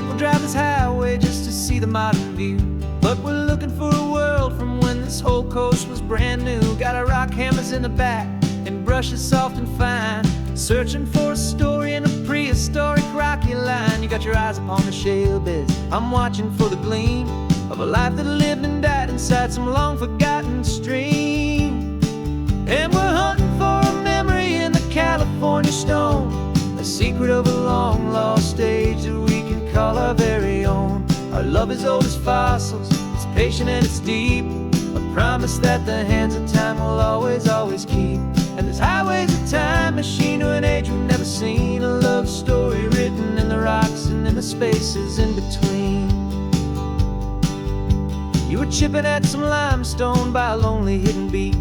We'll drive this highway just to see the modern view, but we're looking for a world from when this whole coast was brand new. Got our rock hammers in the back and brushes soft and fine, searching for a story in a prehistoric rocky line. You got your eyes upon the shale beds, I'm watching for the gleam of a life that lived and died inside some long-forgotten stream. And we're hunting for a memory in the California stone, a secret of a long-lost age that we can call our very own. Our love is old as fossils, it's patient and it's deep, a promise that the hands of time will always, always keep. And this highway's a time machine to an age we've never seen, a love story written in the rocks and in the spaces in between. You were chipping at some limestone by a lonely hidden beach,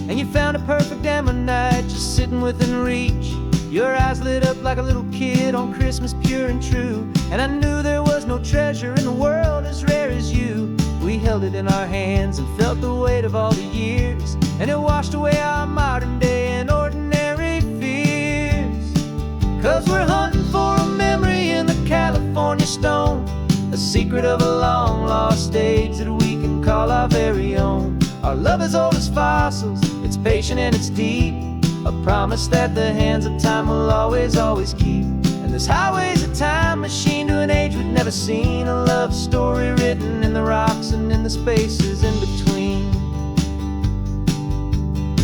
and you found a perfect ammonite just sitting within reach. Your eyes lit up like a little kid on Christmas, pure and true, and I knew there was no treasure in the world as rare as you. We held it in our hands and felt the weight of all the years, and it washed away our modern day and ordinary fears. 'Cause we're hunting for a memory in the California stone, a secret of a long-lost age that we can call our very own. Our love is old as fossils, it's patient and it's deep, a promise that the hands of time will always, always keep. And this highway's a time machine to an age we've never seen, a love story written in the rocks and in the spaces in between.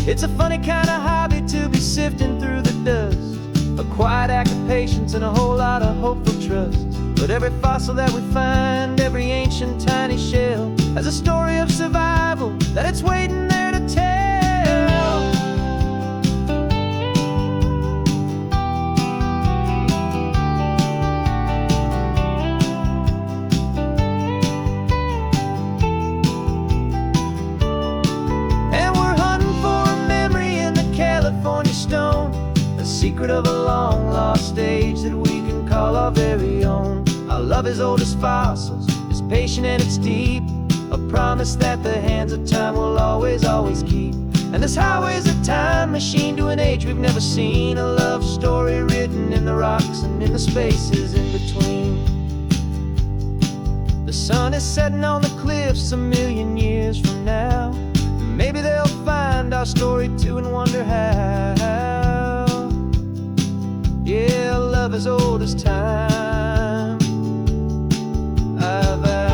It's a funny kind of hobby to be sifting through the dust, a quiet act of patience and a whole lot of hopeful trust. But every fossil that we find, every ancient tiny shell, has a story of survival that it's waiting there to tell. And we're hunting for a memory in the California stone, a secret of a long-lost age that we can call our very own. Our love is old as fossils, it's patient and it's deep, a promise that the hands of time will always, always keep. And this highway's a time machine to an age we've never seen, a love story written in the rocks and in the spaces in between. The sun is setting on the cliffs a million years from now, maybe they'll find our story too and wonder how. Yeah, love is old as time, I vow.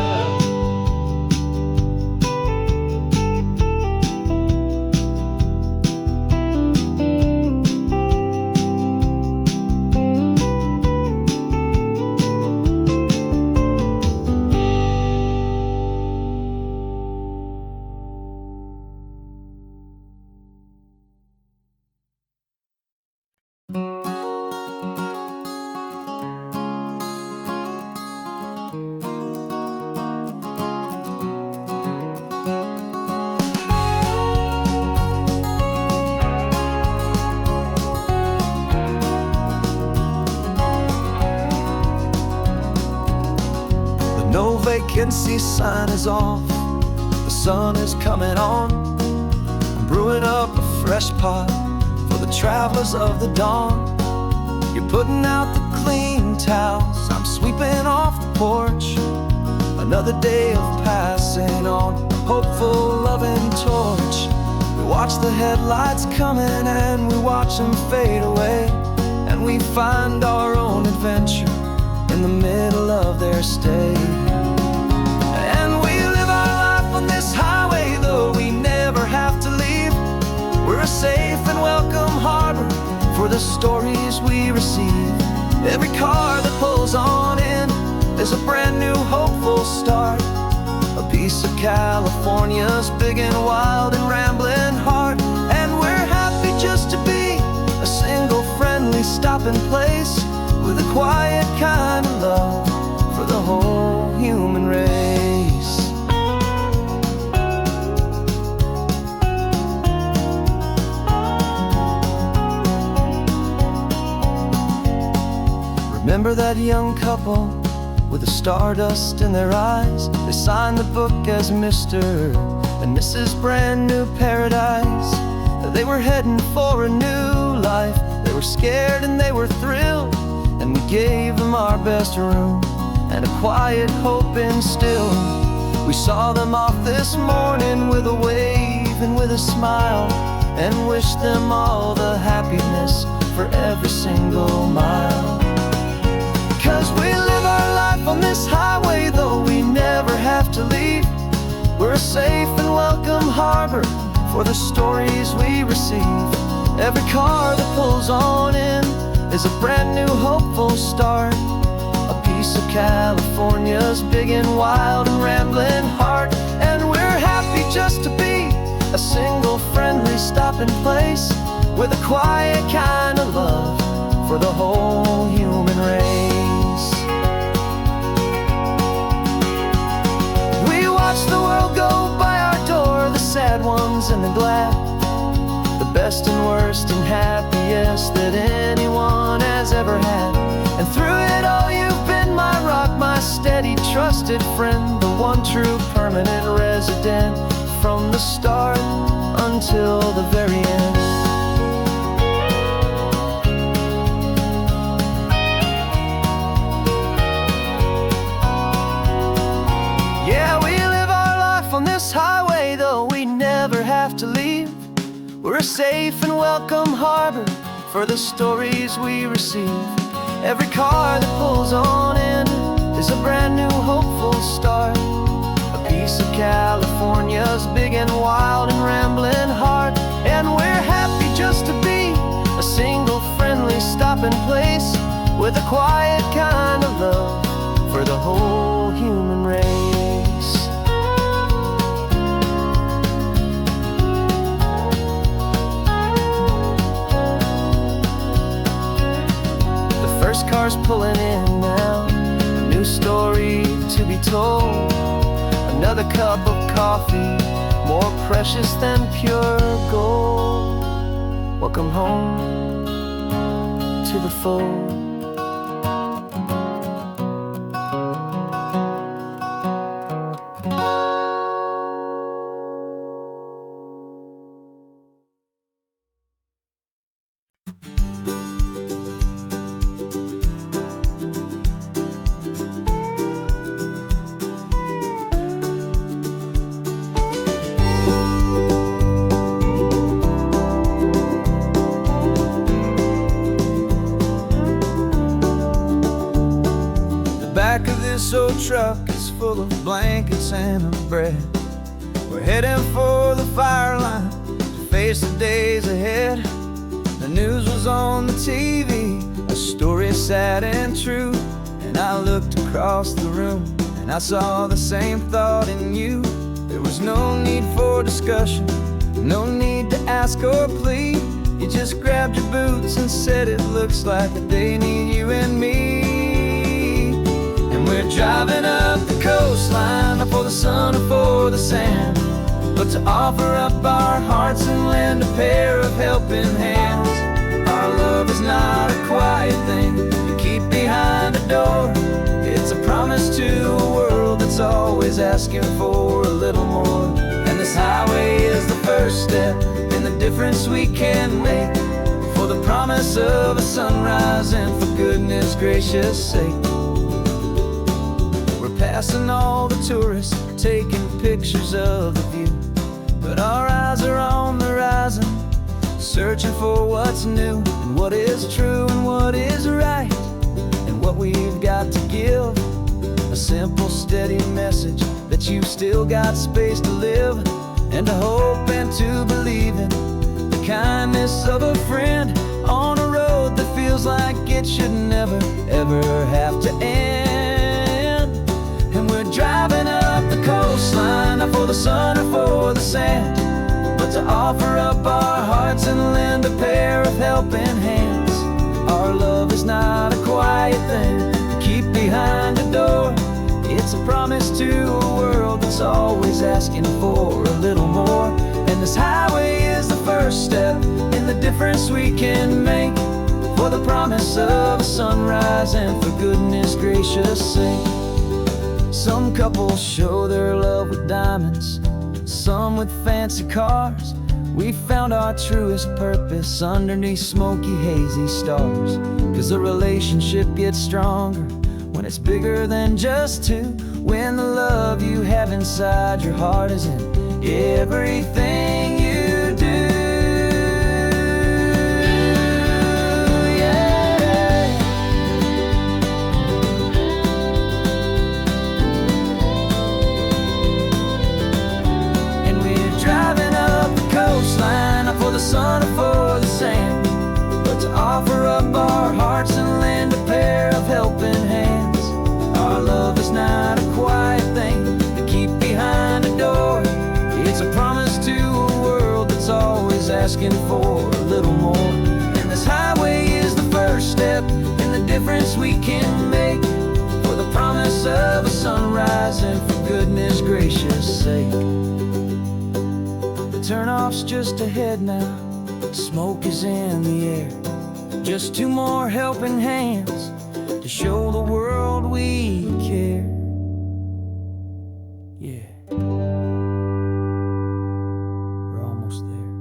No vacancy sign is off, the sun is coming on. I'm brewing up a fresh pot for the travelers of the dawn. You're putting out the clean towels, I'm sweeping off the porch. Another day of passing on, a hopeful, loving torch. We watch the headlights coming and we watch them fade away, and we find our own adventure in the middle of their stay. And we live our life on this highway, though we never have to leave. We're a safe and welcome harbor for the stories we receive. Every car that pulls on in is a brand new hopeful start, a piece of California's big and wild and rambling heart. And we're happy just to be a single friendly stopping place, with a quiet kind of love for the whole human race. Remember that young couple with the stardust in their eyes? They signed the book as Mr. and Mrs. Brand New Paradise. They were heading for a new life. They were scared and they were thrilled, and we gave them our best room and a quiet hope instilled. We saw them off this morning with a wave and with a smile, and wished them all the happiness for every single mile. 'Cause we live our life on this highway, though we never have to leave. We're a safe and welcome harbor for the stories we receive. Every car that pulls on in is a brand new hopeful start, a piece of California's big and wild and rambling heart. And we're happy just to be a single friendly stopping place, with a quiet kind of love for the whole human race. We watch the world go by our door, the sad ones and the glad, the best and worst and happiest that anyone has ever had. And through it all you've been my rock, my steady trusted friend, the one true permanent resident, from the start until the very end. Yeah, we live our life on this highway, though we never have to leave. We're a safe and welcome harbor for the stories we receive. Every car that pulls on in is a brand new hopeful start, a piece of California's big and wild and rambling heart. And we're happy just to be a single friendly stopping place, with a quiet kind of love for the whole human race. The first car's pulling in now, a new story to be told. Another cup of coffee, more precious than pure gold. Welcome home to the fold. Back of this old truck is full of blankets and of bread. We're heading for the fire line to face the days ahead. The news was on the TV, a story sad and true, and I looked across the room and I saw the same thought in you. There was no need for discussion, no need to ask or plead. You just grabbed your boots and said it looks like a day need you and me. We're driving up the coastline, not for the sun or for the sand, but to offer up our hearts and lend a pair of helping hands. Our love is not a quiet thing you keep behind a door. It's a promise to a world that's always asking for a little more. And this highway is the first step in the difference we can make, for the promise of a sunrise and for goodness gracious sake. Passing all the tourists, taking pictures of the view, but our eyes are on the horizon, searching for what's new and what is true and what is right, and what we've got to give. A simple, steady message that you've still got space to live, and to hope and to believe in the kindness of a friend on a road that feels like it should never, ever have to end. And we're driving up the coastline, not for the sun or for the sand, but to offer up our hearts and lend a pair of helping hands. Our love is not a quiet thing to keep behind a door. It's a promise to a world that's always asking for a little more. And this highway is the first step in the difference we can make, for the promise of a sunrise and for goodness gracious sake. Some couples show their love with diamonds, some with fancy cars. We found our truest purpose underneath smoky, hazy stars. 'Cause the relationship gets stronger when when it's bigger than just two, when the love you have inside your heart is in everything you do. Yeah. And we're driving up the coastline, not for the sun or for the sand, but to offer up our hearts and lend a pair of helping hands. Our love is not a quiet thing to keep behind a door. It's a promise to a world that's always asking for a little more. And this highway is the first step in the difference we can make, for the promise of a sunrise and for goodness gracious sake. The turnoff's just ahead now, smoke is in the air. Just two more helping hands to show the world we care. Yeah, we're almost there.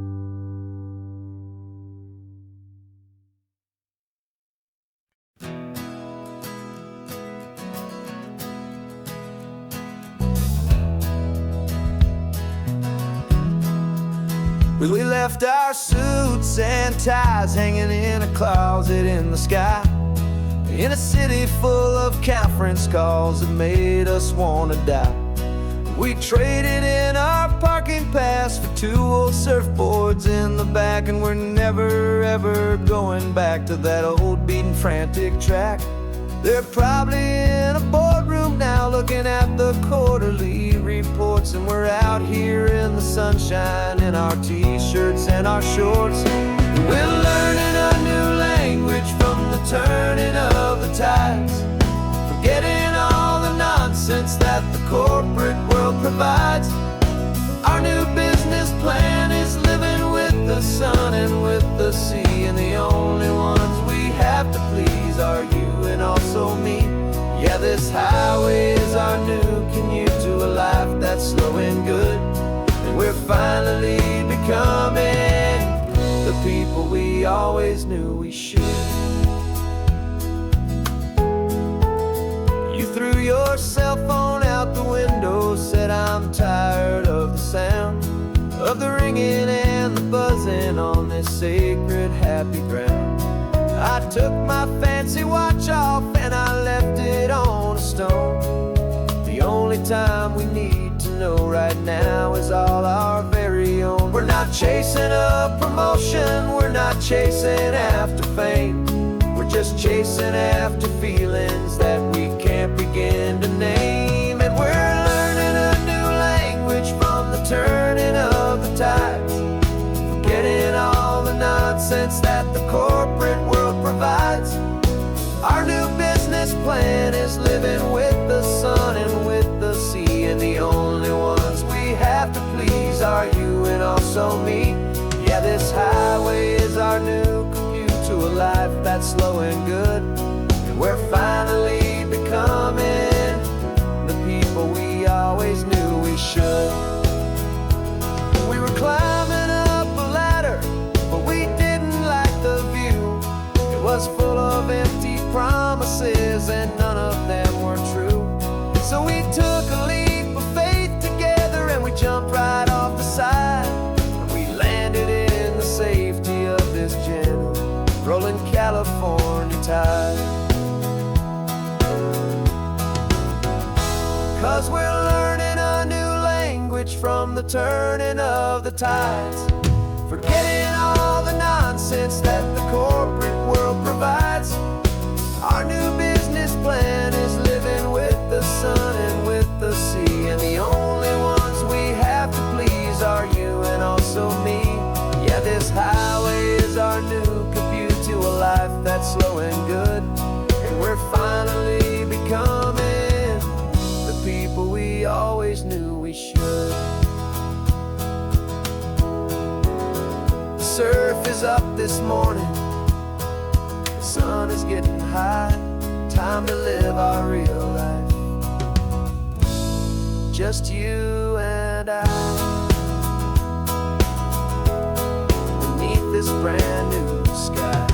We left our suits and ties hanging in a closet in the sky, in a city full of conference calls that made us want to die. We traded in our parking pass for two old surfboards in the back, and we're never ever going back to that old beaten frantic track. They're probably in a boardroom now looking at the quarterly reports, and we're out here in the sunshine in our t-shirts and our shorts. We're learning a new language from the turning of the tides, forgetting all the nonsense that the corporate world provides. Our new business plan is living with the sun and with the sea, and the only ones we have to please are you and also me. Yeah, this highway is our new commute to a life that's slow and good, and we're finally becoming the people we always knew we should. You threw your cell phone out the window, said I'm tired of the sound of the ringing and the buzzing on this sacred happy ground. I took my fancy watch off and I left it on a stone. The only time we need to know right now is all our very own. We're not chasing a promotion, we're not chasing after fame, we're just chasing after feelings that we can't begin to name. And we're learning a new language from the turning of the tides, forgetting all the nonsense that the corporate world provides. Our new business plan is living with the sun and with the sea, and the only ones we have to please are you and also me. Yeah, this highway is our new commute to a life that's slow and good, and we're finally becoming the people we always knew we should. We were climbing up a ladder, but we didn't like the view. It was full of empty promises and none of them were true. So we took a leap of faith together and we jumped right off the side, and we landed in the safety of this gentle rolling California tide. 'Cause we're learning a new language from the turning of the tides, forgetting all the nonsense that the corporate world provides. Our new business plan is living with the sun and with the sea, and the only ones we have to please are you and also me. Yeah, this highway is our new commute to a life that's slow and good, and we're finally becoming the people we always knew we should. The surf is up this morning, the sun is getting high, time to live our real life, just you and I, beneath this brand new sky.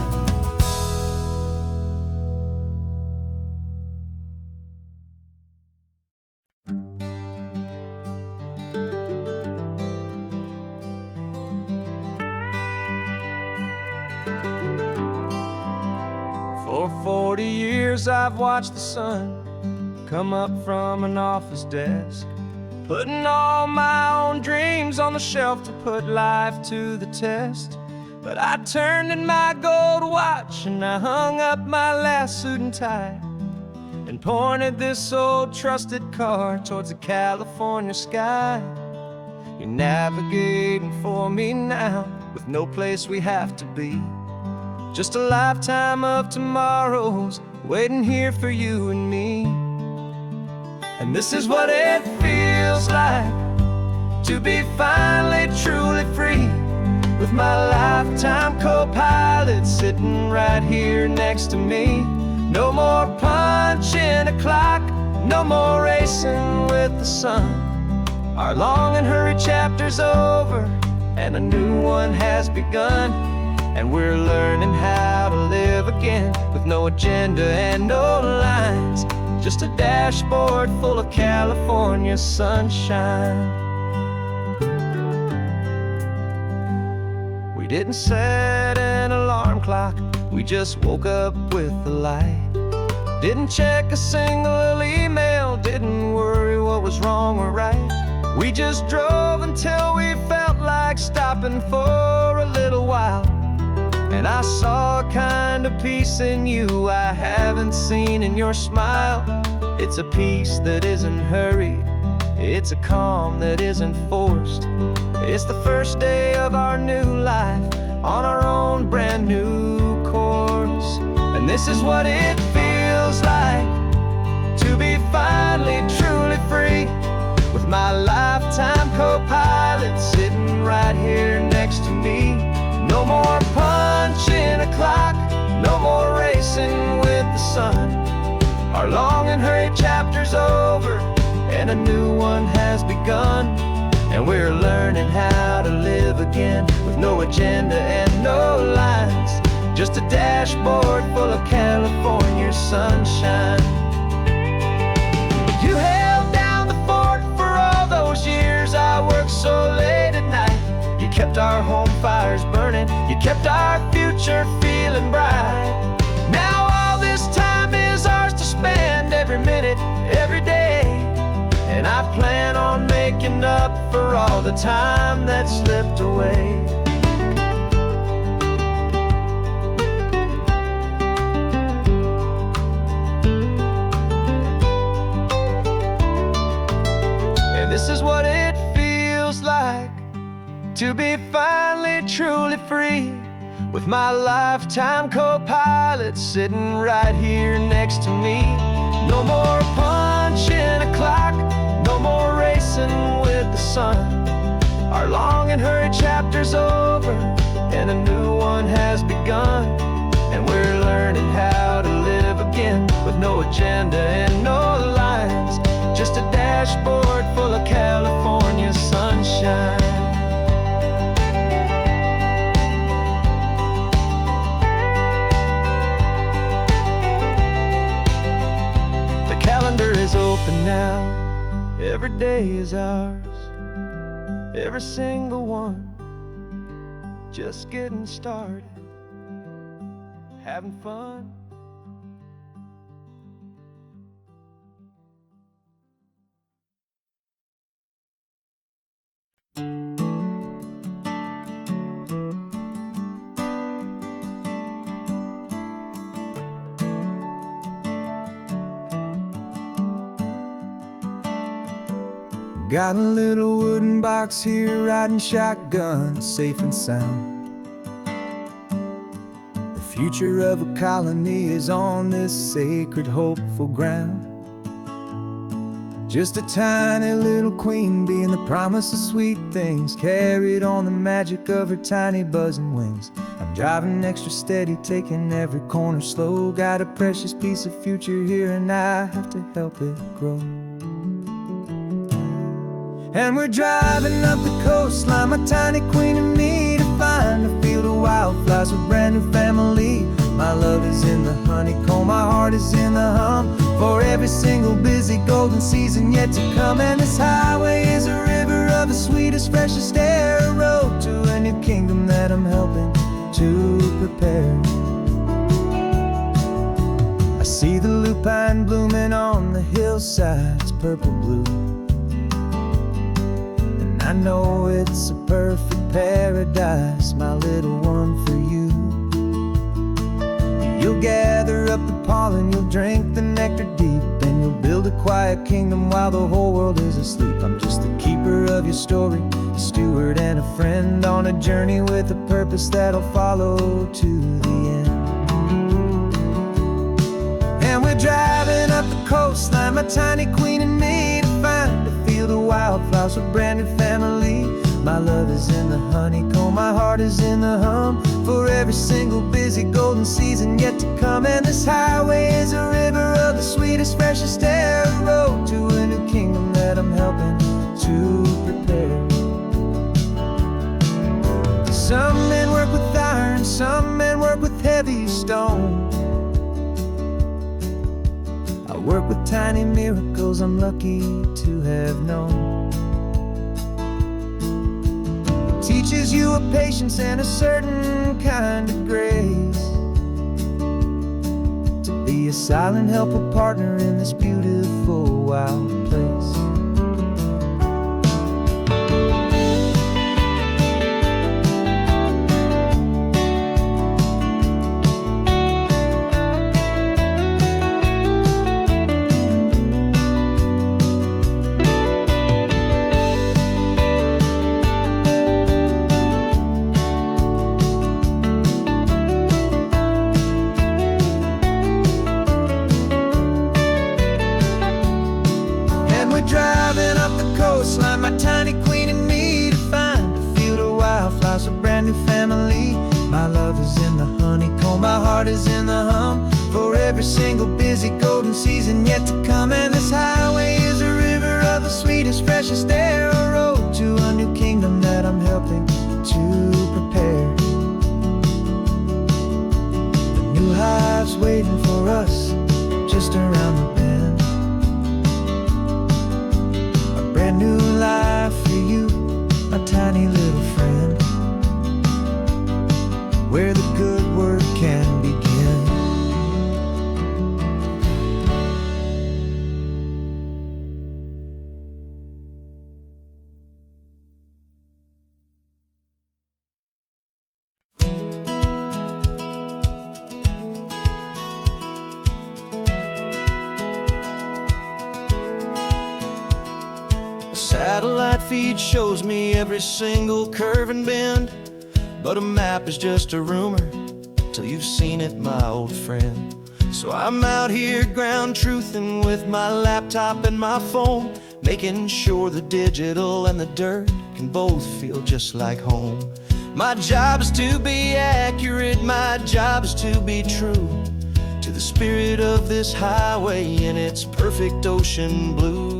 years I've watched the sun come up from an office desk, putting all my own dreams on the shelf to put life to the test. But I turned in my gold watch and I hung up my last suit and tie, and pointed this old trusted car towards the California sky. You're navigating for me now, with no place we have to be. Just a lifetime of tomorrows waiting here for you and me. And this is what it feels like to be finally truly free, with my lifetime co-pilot sitting right here next to me. No more punching a clock, no more racing with the sun. Our long and hurried chapter's over, and a new one has begun. And we're learning how to live again, with no agenda and no lines, just a dashboard full of California sunshine. We didn't set an alarm clock, we just woke up with the light. Didn't check a single email, didn't worry what was wrong or right. We just drove until we felt like stopping for a little while. And I saw a kind of peace in you I haven't seen in your smile. It's a peace that isn't hurried, it's a calm that isn't forced. It's the first day of our new life on our own brand new course. And this is what it feels like to be finally truly free, with my lifetime co-pilot sitting right here next to me. No more punching a clock, no more racing with the sun. Our long and hurried chapter's over, and a new one has begun. And we're learning how to live again, with no agenda and no lines, just a dashboard full of California sunshine. You held down the fort for all those years I worked so late at night. You kept our home fires burning, you kept our future feeling bright. Now all this time is ours to spend, every minute, every day. And I plan on making up for all the time that slipped away. And this is what it feels like to be finally truly free, with my lifetime co-pilot sitting right here next to me. No more punching a clock, no more racing with the sun. Our long and hurried chapter's over, and a new one has begun. And we're learning how to live again, with no agenda and no lines, just a dashboard full of California sunshine. Is open now, every day is ours, every single one, just getting started, having fun. Got a little wooden box here, riding shotgun, safe and sound. The future of a colony is on this sacred, hopeful ground. Just a tiny little queen bee, and the promise of sweet things carried on the magic of her tiny buzzing wings. I'm driving extra steady, taking every corner slow. Got a precious piece of future here, and I have to help it grow. And we're driving up the coastline, my tiny queen and me, to find a field of wildflowers, a brand new family. My love is in the honeycomb, my heart is in the hum, for every single busy golden season yet to come. And this highway is a river of the sweetest, freshest air, a road to a new kingdom that I'm helping to prepare. See the lupine blooming on the hillsides, purple blue. And I know it's a perfect paradise, my little one, for you. You'll gather up the pollen, you'll drink the nectar deep, and you'll build a quiet kingdom while the whole world is asleep. I'm just the keeper of your story, a steward and a friend, on a journey with a purpose that'll follow to the end. And we're driving up the coastline, my tiny queen and me, to find a field of wildflowers with brand new family. My love is in the honeycomb, my heart is in the hum, for every single busy golden season yet to come. And this highway is a river of the sweetest, freshest air, a road to a new kingdom that I'm helping to prepare. Some men work with iron, some men work with heavy stone. I work with tiny miracles I'm lucky to have known. Teaches you a patience and a certain kind of grace, to be a silent helper partner in this beautiful wild place. Driving up the coastline, my tiny queen and me, to find a field of wildflowers, a brand new family. My love is in the honeycomb, my heart is in the hum, for every single busy golden season yet to come. And this highway is a river of the sweetest, freshest air, a road to a new kingdom that I'm helping to prepare. The new hive's waiting for us just around the bend. Brand new life for you, my tiny little friend, where the good work can begin. Satellite feed shows me every single curve and bend, but a map is just a rumor till you've seen it, my old friend. So I'm out here ground truthing with my laptop and my phone, making sure the digital and the dirt can both feel just like home. My job is to be accurate, my job is to be true to the spirit of this highway in its perfect ocean blue.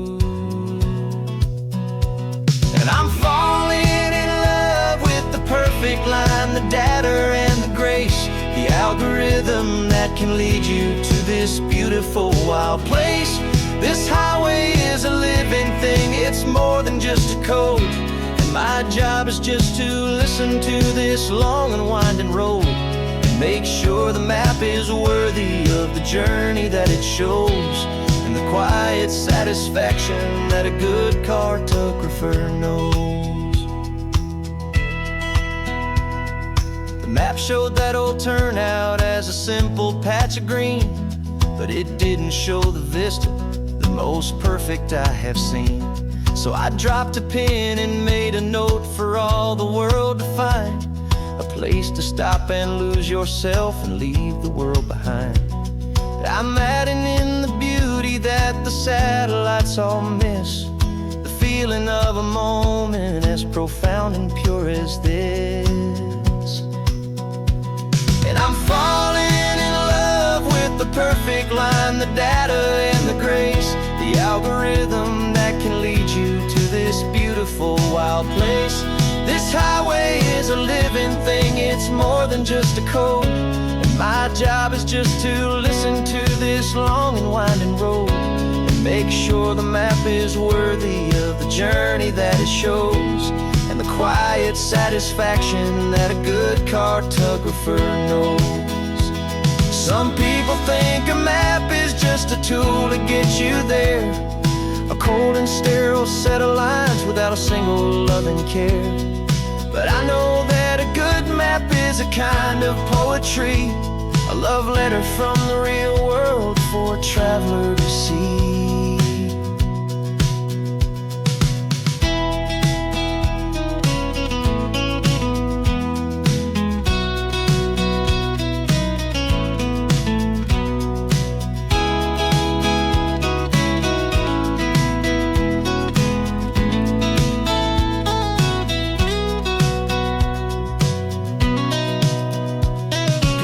And I'm falling in love with the perfect line, the data and the grace, the algorithm that can lead you to this beautiful wild place. This highway is a living thing, it's more than just a code. And my job is just to listen to this long and winding road, and make sure the map is worthy of the journey that it shows, and the quiet satisfaction that a good cartographer knows. The map showed that old turnout as a simple patch of green, but it didn't show the vista, the most perfect I have seen. So I dropped a pin and made a note for all the world to find, a place to stop and lose yourself and leave the world behind. I'm adding in the beauty that the satellites all miss, the feeling of a moment as profound and pure as this. And I'm falling in love with the perfect line, the data and the grace, the algorithm that can lead you to this beautiful wild place. This highway is a living thing, it's more than just a code. My job is just to listen to this long and winding road, and make sure the map is worthy of the journey that it shows, and the quiet satisfaction that a good cartographer knows. Some people think a map is just a tool to get you there, a cold and sterile set of lines without a single loving care. But I know that a good map is a kind of poetry, a love letter from the real world for a traveler to see.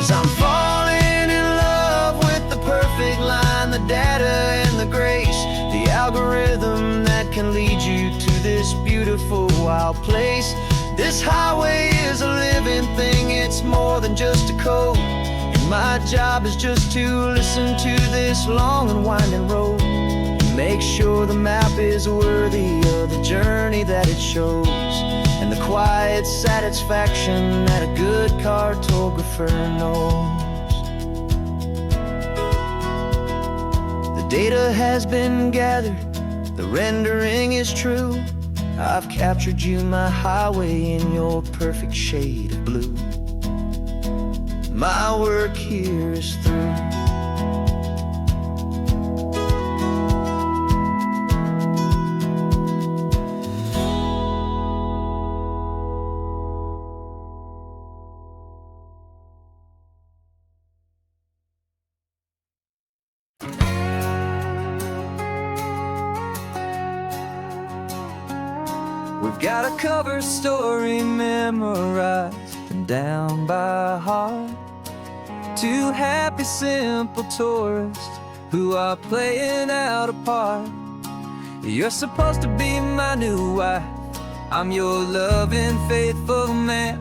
I'm falling in love with the perfect line, the data and the grace, the algorithm that can lead you to this beautiful wild place. This highway is a living thing, it's more than just a code, and my job is just to listen to this long and winding road and make sure the map is worthy of the journey that it shows, and the quiet satisfaction that a good cartographer knows. The data has been gathered, the rendering is true. I've captured you, my highway, in your perfect shade of blue. My work here is through. We've got a cover story memorized and down by heart. Two happy, simple tourists who are playing out a part. You're supposed to be my new wife, I'm your loving, faithful man,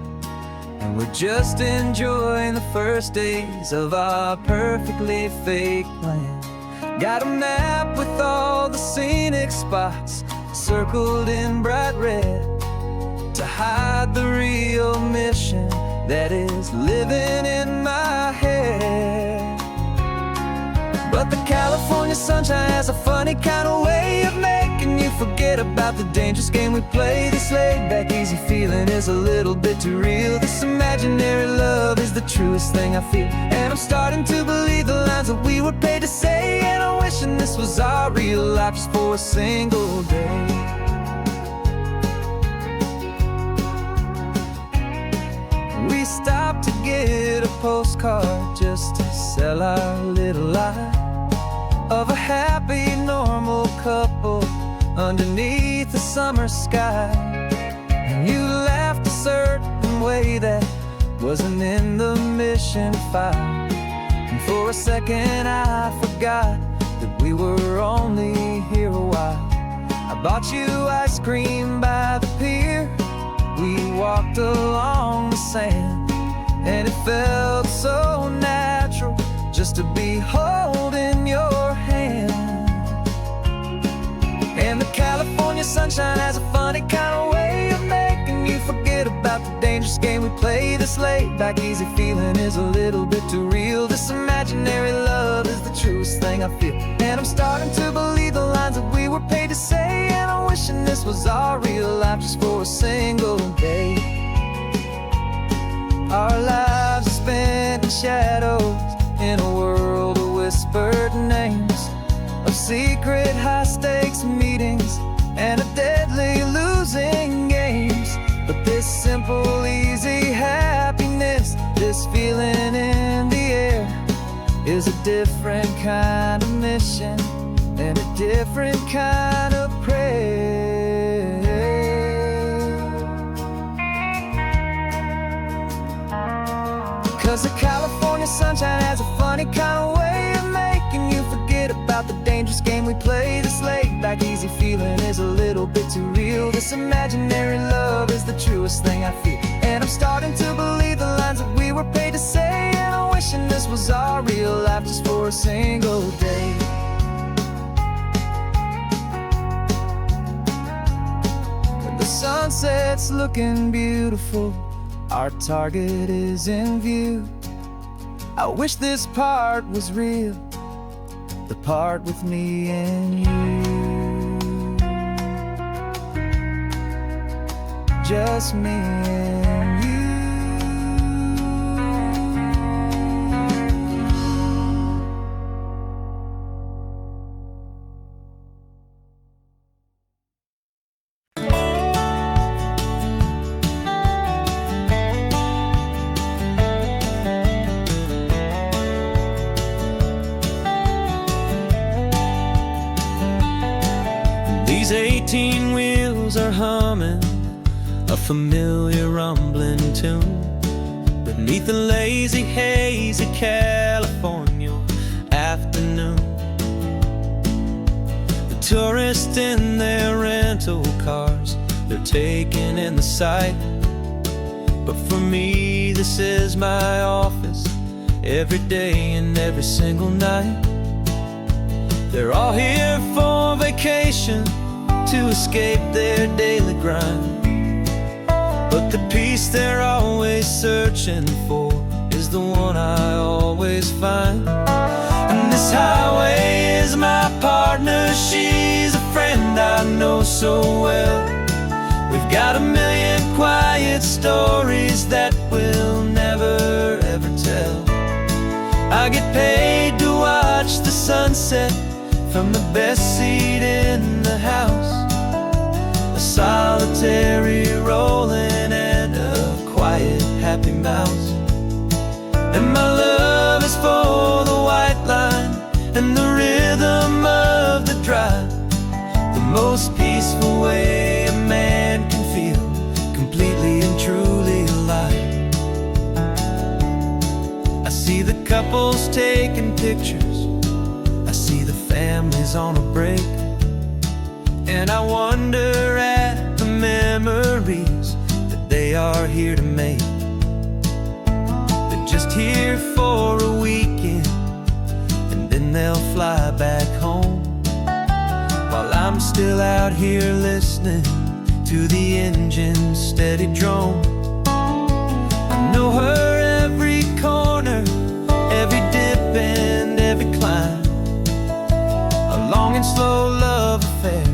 and we're just enjoying the first days of our perfectly fake plan. Got a map with all the scenic spots circled in bright red to hide the real mission that is living in my head. But the California sunshine has a funny kind of way of making you forget about the dangerous game we play. This laid-back, easy feeling is a little bit too real. This imaginary love is the truest thing I feel, and I'm starting to believe the lines that we were paid to say. And I'm wishing this was our real life just for a single day. We stopped to get a postcard just to sell our little lie of a happy, normal couple underneath the summer sky. And you laughed a certain way that wasn't in the mission file, and for a second I forgot that we were only here a while. I bought you ice cream by the pier, we walked along the sand, and it felt so natural just to be holding your hand. And the California sunshine has a funny kind of way of making you forget about the dangerous game we play. This laid-back, easy feeling is a little bit too real. This imaginary love is the truest thing I feel, and I'm starting to believe the lines that we were paid to say. And I'm wishing this was our real life just for a single day. Our lives are spent in shadows in a world of whispered names, of secret high-stakes meetings and of deadly losing games. But this simple, easy happiness, this feeling in the air, is a different kind of mission and a different kind of prayer. 'Cause the California sunshine has a funny kind of way of making you forget about the dangerous game we play. This laid-back, easy feeling is a little bit too real. This imaginary love is the truest thing I feel, and I'm starting to believe the lines that we were paid to say. And I'm wishing this was our real life just for a single day. When the sunset's looking beautiful, our target is in view. I wish this part was real, the part with me and you, just me and you. These 18 wheels are humming a familiar rumbling tune beneath the lazy haze of California afternoon. The tourists in their rental cars, they're taking in the sight. But for me, this is my office, every day and every single night. They're all here for vacation, to escape their daily grind. But the peace they're always searching for is the one I always find. And this highway is my partner, she's a friend I know so well. We've got a million quiet stories that we'll never ever tell. I get paid to watch the sunset from the best seat in the house, a solitary rolling and a quiet happy mouse. And my love is for the white line and the rhythm of the drive, the most peaceful way a man can feel completely and truly alive. I see the couples taking pictures, families on a break, and I wonder at the memories that they are here to make. They're just here for a weekend, and then they'll fly back home, while I'm still out here listening to the engine's steady drone. I know her every corner, every dip and every climb, a long and slow love affair,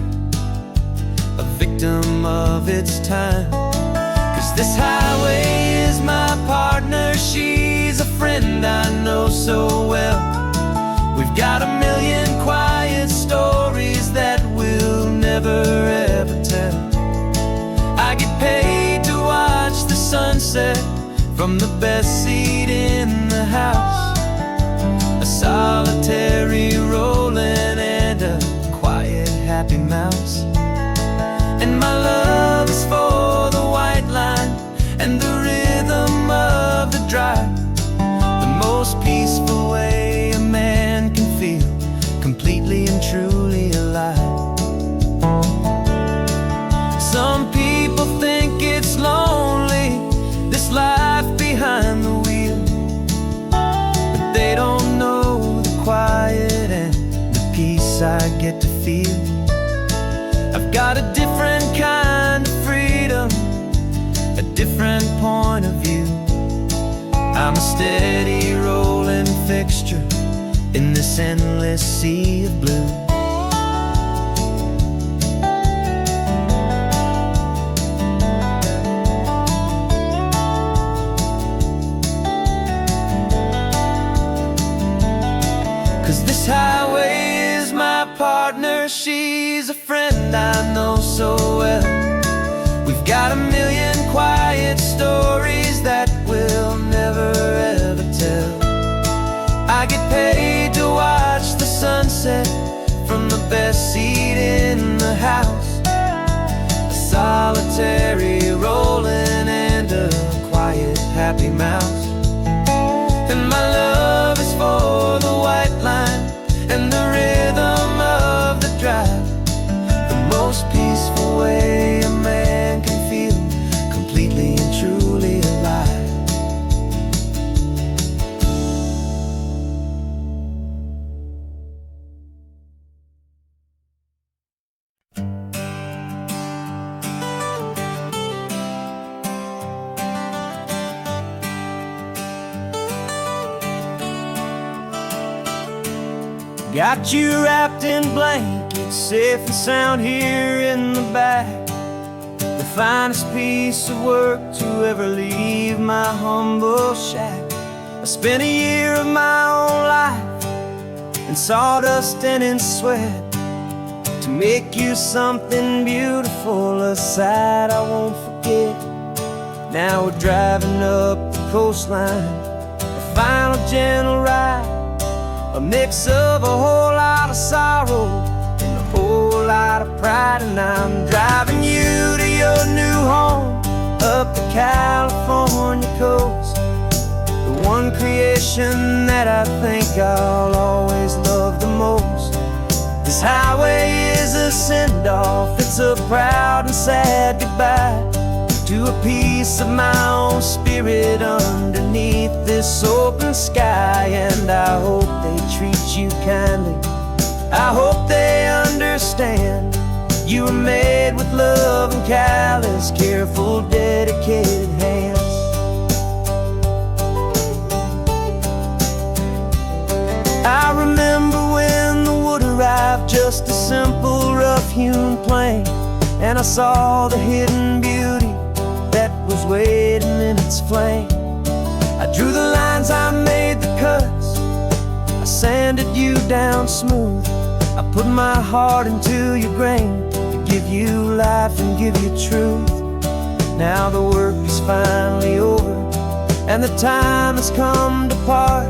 a victim of its time. 'Cause this highway is my partner, she's a friend I know so well. We've got a million quiet stories that we'll never ever tell. I get paid to watch the sunset from the best seat in the house, a solitary rolling and a quiet happy mouse. And my love is for the white line and the rhythm of the drive, the most peaceful way a man can feel completely and truly alive. Some people think it's lonely, this life behind the wheel, but they don't know the quiet and the peace I get to feel. I've got a different kind of freedom, a different point of view. I'm a steady rolling fixture in this endless sea of blue. This highway is my partner, she's a friend I know so well. We've got a million quiet stories that we'll never ever tell. I get paid to watch the sunset from the best seat in the house, a solitary rolling and a quiet happy mouse. And my love is for the white line and the rhythm of the drive, the most peaceful way a man can feel completely and truly alive. Got you wrapped in blankets, safe and sound here in the back. The finest piece of work to ever leave my humble shack. I spent a year of my own life in sawdust and in sweat to make you something beautiful, a sight I won't forget. Now we're driving up the coastline, a final gentle ride, a mix of a whole lot of sorrow and a whole lot of pride. And I'm driving you to your new home up the California coast, the one creation that I think I'll always love the most. This highway is a send-off, it's a proud and sad goodbye to a piece of my own spirit underneath this open sky. And I hope they treat you kindly, I hope they understand you were made with love and callous, careful, dedicated hands. I remember when the wood arrived, just a simple rough-hewn plank, and I saw the hidden beauty that was waiting in its flame. I drew the lines, I made the cuts, I sanded you down smooth. I put my heart into your grain to give you life and give you truth. Now the work is finally over and the time has come to part,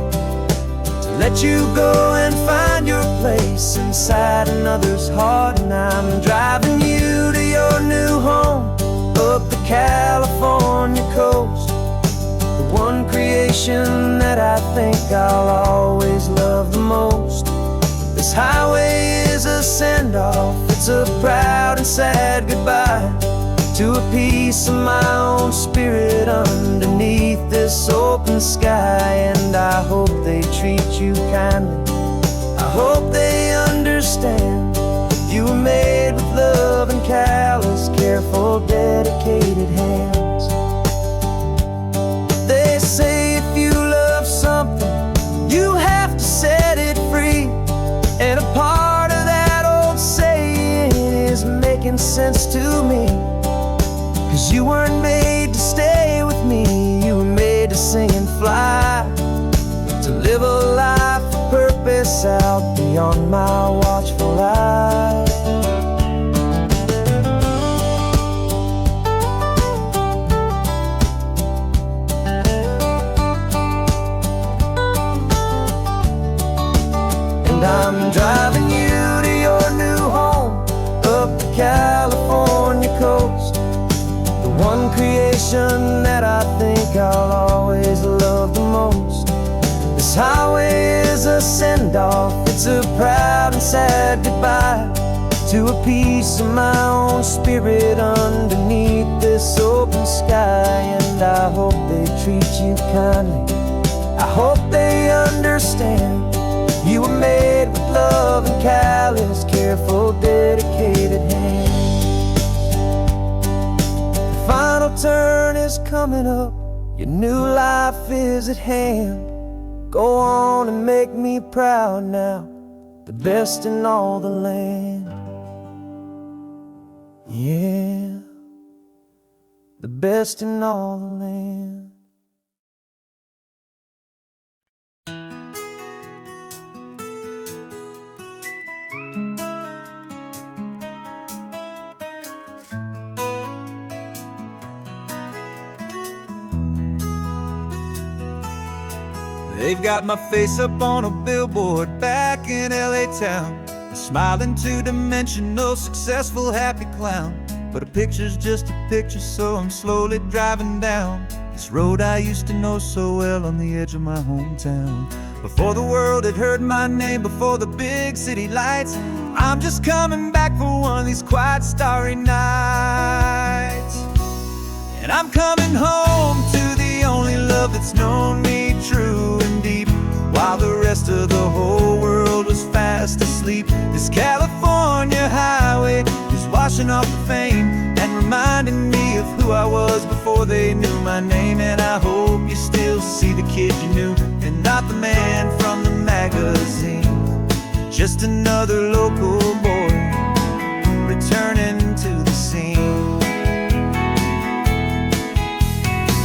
to let you go and find your place inside another's heart. And I'm driving you to your new home up the California coast, the one creation that I think I'll always love the most. This highway is a send-off, it's a proud and sad goodbye to a piece of my own spirit underneath this open sky. And I hope they treat you kindly, I hope they understand you were made with love and callous, careful, dedicated hands. They say if you love something, you have to set it free. And a part of that old saying is making sense to me, 'cause you weren't made to stay with me, you were made to sing and fly, to live a life of purpose out beyond my watchful eye. And I'm driving you to your new home up the California coast, the one creation that I think I'll always love the most. This highway is a send-off, it's a proud and sad goodbye to a piece of my own spirit underneath this open sky. And I hope they treat you kindly, I hope they understand you were made with love and callous, careful, dedicated hands. The final turn is coming up, your new life is at hand. Go on and make me proud now, the best in all the land. Yeah, the best in all the land. They've got my face up on a billboard back in LA town, a smiling two-dimensional, successful, happy clown. But a picture's just a picture, so I'm slowly driving down this road I used to know so well on the edge of my hometown. Before the world had heard my name, before the big city lights, I'm just coming back for one of these quiet, starry nights. And I'm coming home to the only love that's known me true and deep, while the rest of the whole world was fast asleep. This California highway is washing off the fame and reminding me of who I was before they knew my name. And I hope you still see the kid you knew and not the man from the magazine. just another local boy returning to the scene.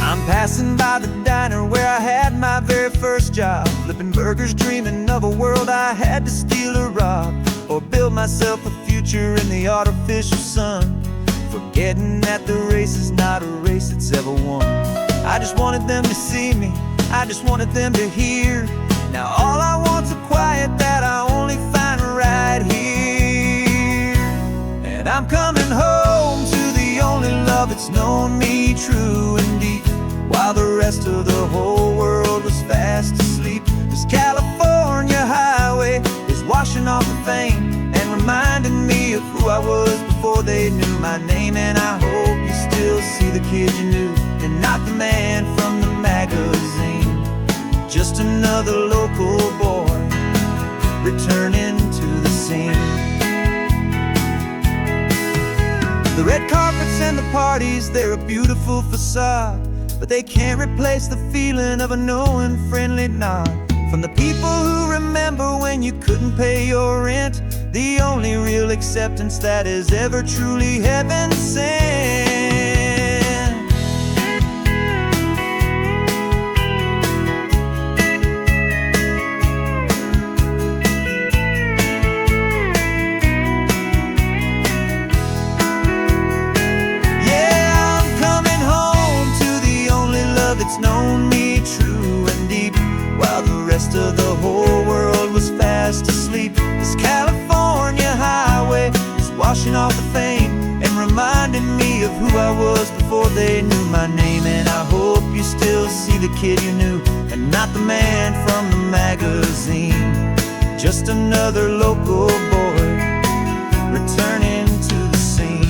I'm passing by the diner where I had my very first job, flipping burgers, dreaming of a world I had to steal or rob, or build myself a future in the artificial sun, forgetting that the race is not a race that's ever won. I just wanted them to see me, I just wanted them to hear. Now all I want's a quiet that I only find right here. And I'm coming home to the only love that's known me true and deep, while the rest of the whole world was fast asleep. This California highway is washing off the fame and reminding me of who I was before they knew my name. And I hope you still see the kid you knew, and not the man from the magazine. Just another local boy returning to the scene. The red carpets and the parties, they're a beautiful facade, but they can't replace the feeling of a knowing friendly nod from the people who remember when you couldn't pay your rent. The only real acceptance that is ever truly heaven sent. It's known me true and deep, while the rest of the whole world was fast asleep. This California highway is washing off the fame and reminding me of who I was before they knew my name. And I hope you still see the kid you knew, and not the man from the magazine. Just another local boy returning to the scene.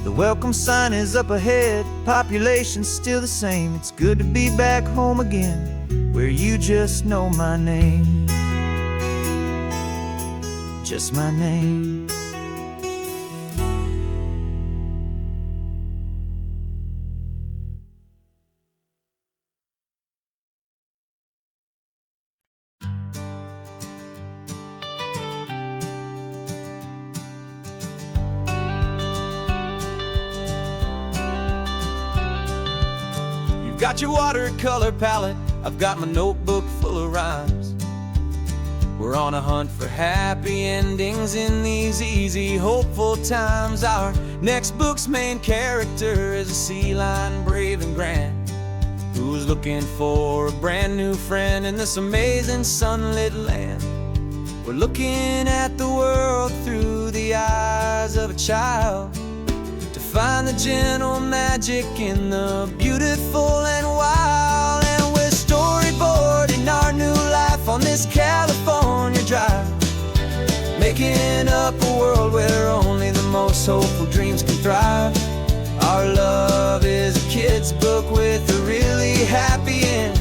The welcome sign is up ahead, population's still the same. It's good to be back home again, where you just know my name. Just my name. Got your watercolor palette, I've got my notebook full of rhymes. We're on a hunt for happy endings in these easy, hopeful times. Our next book's main character is a sea lion, brave and grand, who's looking for a brand new friend in this amazing sunlit land. We're looking at the world through the eyes of a child, find the gentle magic in the beautiful and wild. And we're storyboarding our new life on this California drive, making up a world where only the most hopeful dreams can thrive. Our love is a kid's book with a really happy end,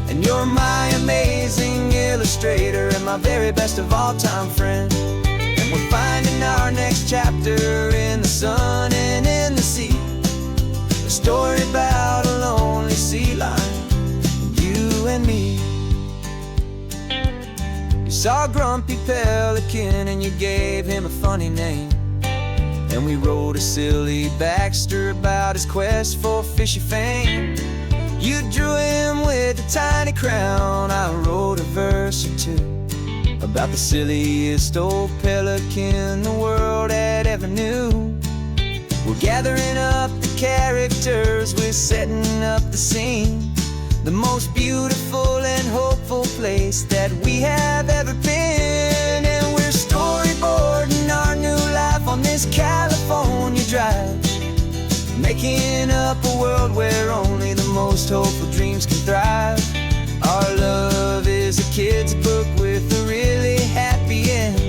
and you're my amazing illustrator and my very best of all time friend. We're finding our next chapter in the sun and in the sea, a story about a lonely sea lion, you and me. You saw a grumpy pelican and you gave him a funny name, and we wrote a silly Baxter about his quest for fishy fame. You drew him with a tiny crown, I wrote a verse or two about the silliest old pelican the world had ever knew. We're gathering up the characters, we're setting up the scene, the most beautiful and hopeful place that we have ever been. And we're storyboarding our new life on this California drive, making up a world where only the most hopeful dreams can thrive. Our love is a kid's book with a really happy end,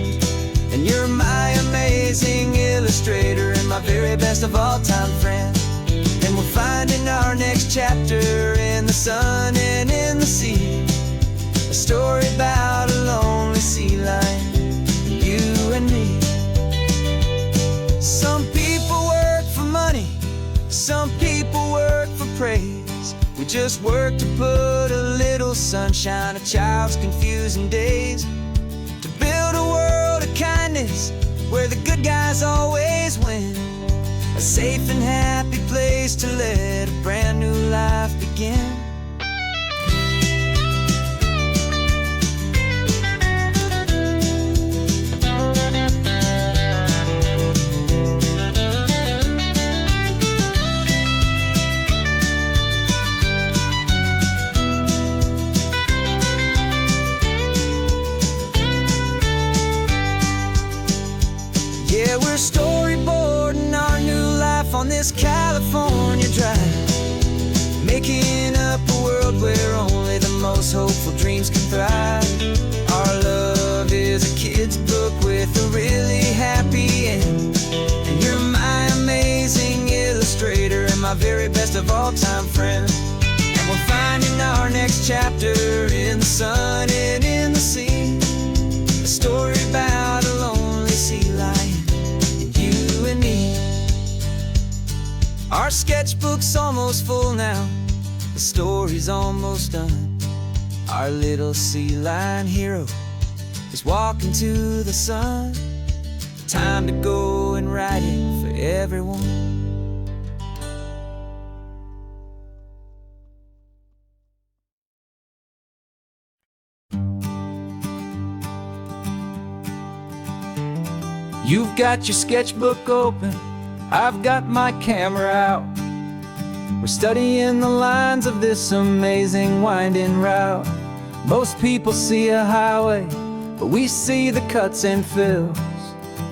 and you're my amazing illustrator and my very best of all time friend. And we're finding our next chapter in the sun and in the sea, a story about a lonely sea lion, you and me. Some people work for money, some people work for praise. We just work to put a little sunshine, a child's confusing days, to build a world of kindness where the good guys always win. A safe and happy place to let a brand new life begin. Yeah, we're storyboarding our new life on this California drive, making up a world where only the most hopeful dreams can thrive. Our love is a kid's book with a really happy end, and you're my amazing illustrator and my very best of all-time friend. And we're finding our next chapter in the sun and in the sea, a story about a lonely sea lion, you and me. Our sketchbook's almost full now, the story's almost done. Our little sea lion hero is walking to the sun. Time to go and write it for everyone. You've got your sketchbook open, I've got my camera out. We're studying the lines of this amazing winding route. Most people see a highway, but we see the cuts and fills,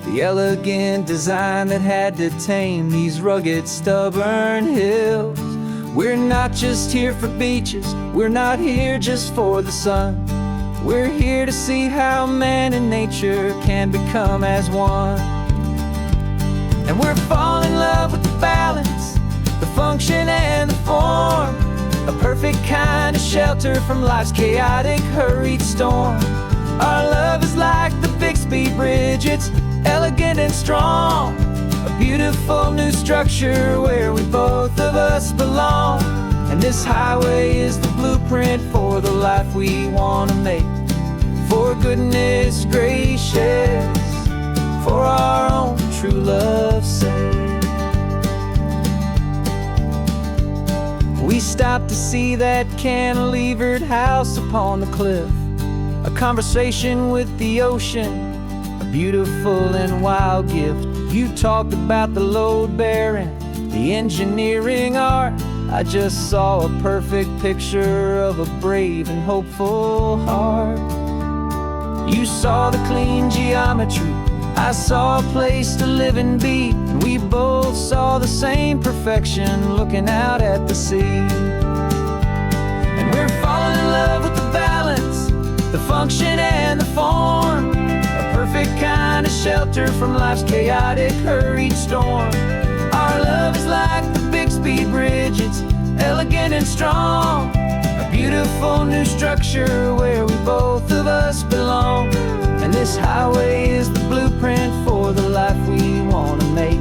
the elegant design that had to tame these rugged, stubborn hills. We're not just here for beaches, we're not here just for the sun. We're here to see how man and nature can become as one. And we're falling in love with the balance, the function and the form, a perfect kind of shelter from life's chaotic, hurried storm. Our love is like the Bixby Bridge, it's elegant and strong, a beautiful new structure where we both of us belong. And this highway is the blueprint for the life we want to make. For goodness gracious, for our own true love's sake. We stopped to see that cantilevered house upon the cliff, a conversation with the ocean, a beautiful and wild gift. You talked about the load bearing, the engineering art. I just saw a perfect picture of a brave and hopeful heart. You saw the clean geometry, I saw a place to live and be, and we both saw the same perfection looking out at the sea. And we're falling in love with the balance, the function and the form, a perfect kind of shelter from life's chaotic, hurried storm. Our love is like the Bixby Bridge, it's elegant and strong, a beautiful new structure where we both of us belong. And this highway is the blueprint for the life we want to make.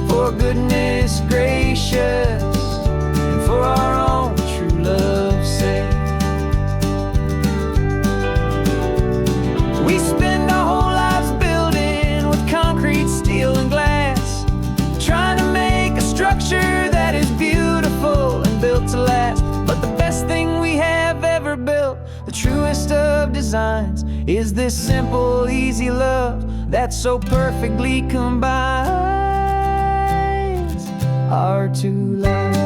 For goodness gracious, and for our own true love's sake. We spend our whole lives building with concrete, steel and glass, trying to make a structure that is beautiful and built to last. But the best thing we have ever built, the truest of designs, is this simple, easy love that so perfectly combines our two lives.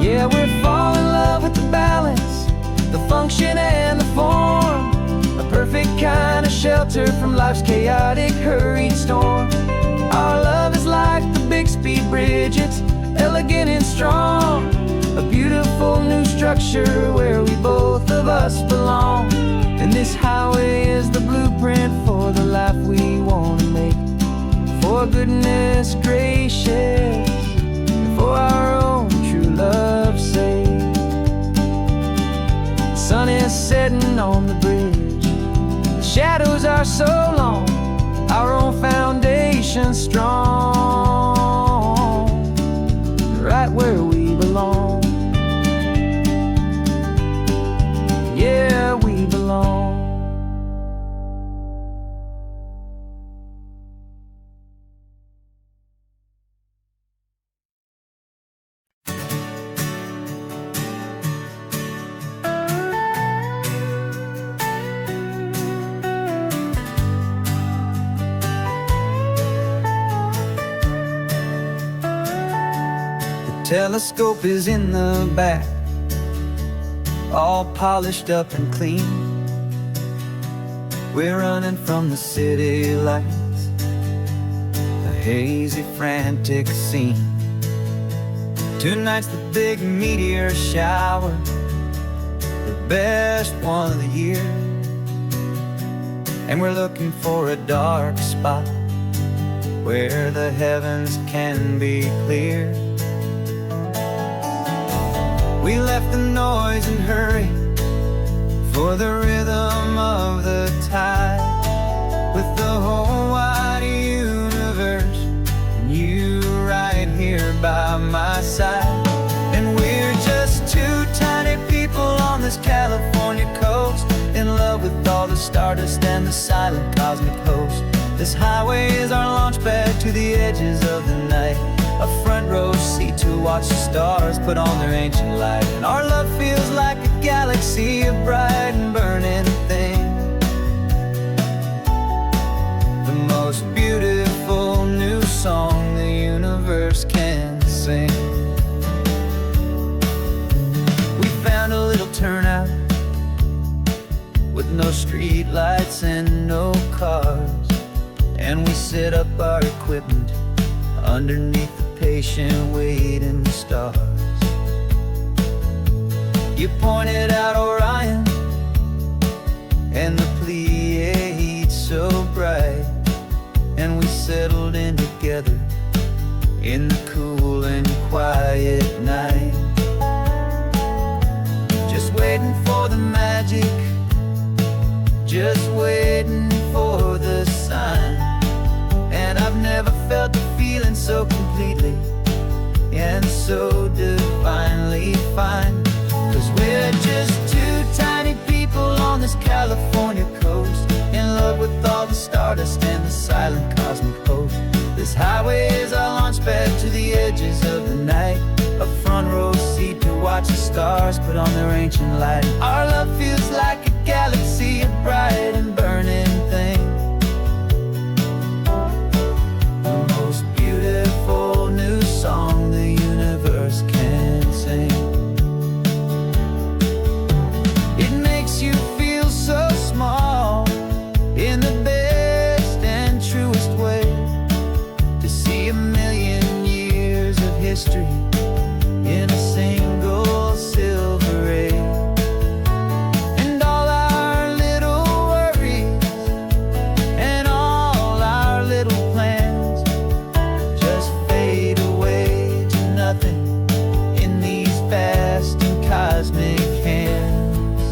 Yeah, we're falling in love with the balance, the function and the form, a perfect kind of shelter from life's chaotic, hurried storm. Our love is like the Bixby Bridge, it's elegant and strong, a beautiful new structure where we both of us belong. And this highway is the blueprint for the life we want to make. For for goodness gracious, and for our own true love's sake. The sun is setting on the bridge, the shadows are so long, our own foundation strong, right where we belong. Yeah, we belong. Telescope is in the back, all polished up and clean. We're running from the city lights, a hazy, frantic scene. Tonight's the big meteor shower, the best one of the year. And we're looking for a dark spot where the heavens can be clear. We left the noise and hurry for the rhythm of the tide, with the whole wide universe and you right here by my side. And we're just two tiny people on this California coast, in love with all the stardust and the silent cosmic host. This highway is our launch pad to the edges of the night, a front row seat to watch the stars put on their ancient light. And our love feels like a galaxy, a bright and burning thing, the most beautiful new song the universe can sing. We found a little turnout with no street lights and no cars, and we set up our equipment underneath the patient waiting stars. You pointed out Orion and the Pleiades so bright, and we settled in together in the cool and quiet night, just waiting for the magic, just waiting for the sign. And I've never felt the feeling so completely and so divinely fine, 'cause we're just two tiny people on this California coast, in love with all the stardust and the silent cosmic host. This highway is our launch pad to the edges of the night, a front row seat to watch the stars put on their ancient light. Our love feels like a galaxy, a bright and burning thing, the most beautiful new song the universe can sing. It makes you feel so small in the best and truest way, to see a million years of history in a single silver ray. And all our little worries and all our little plans just fade away to nothing in these vast and cosmic hands.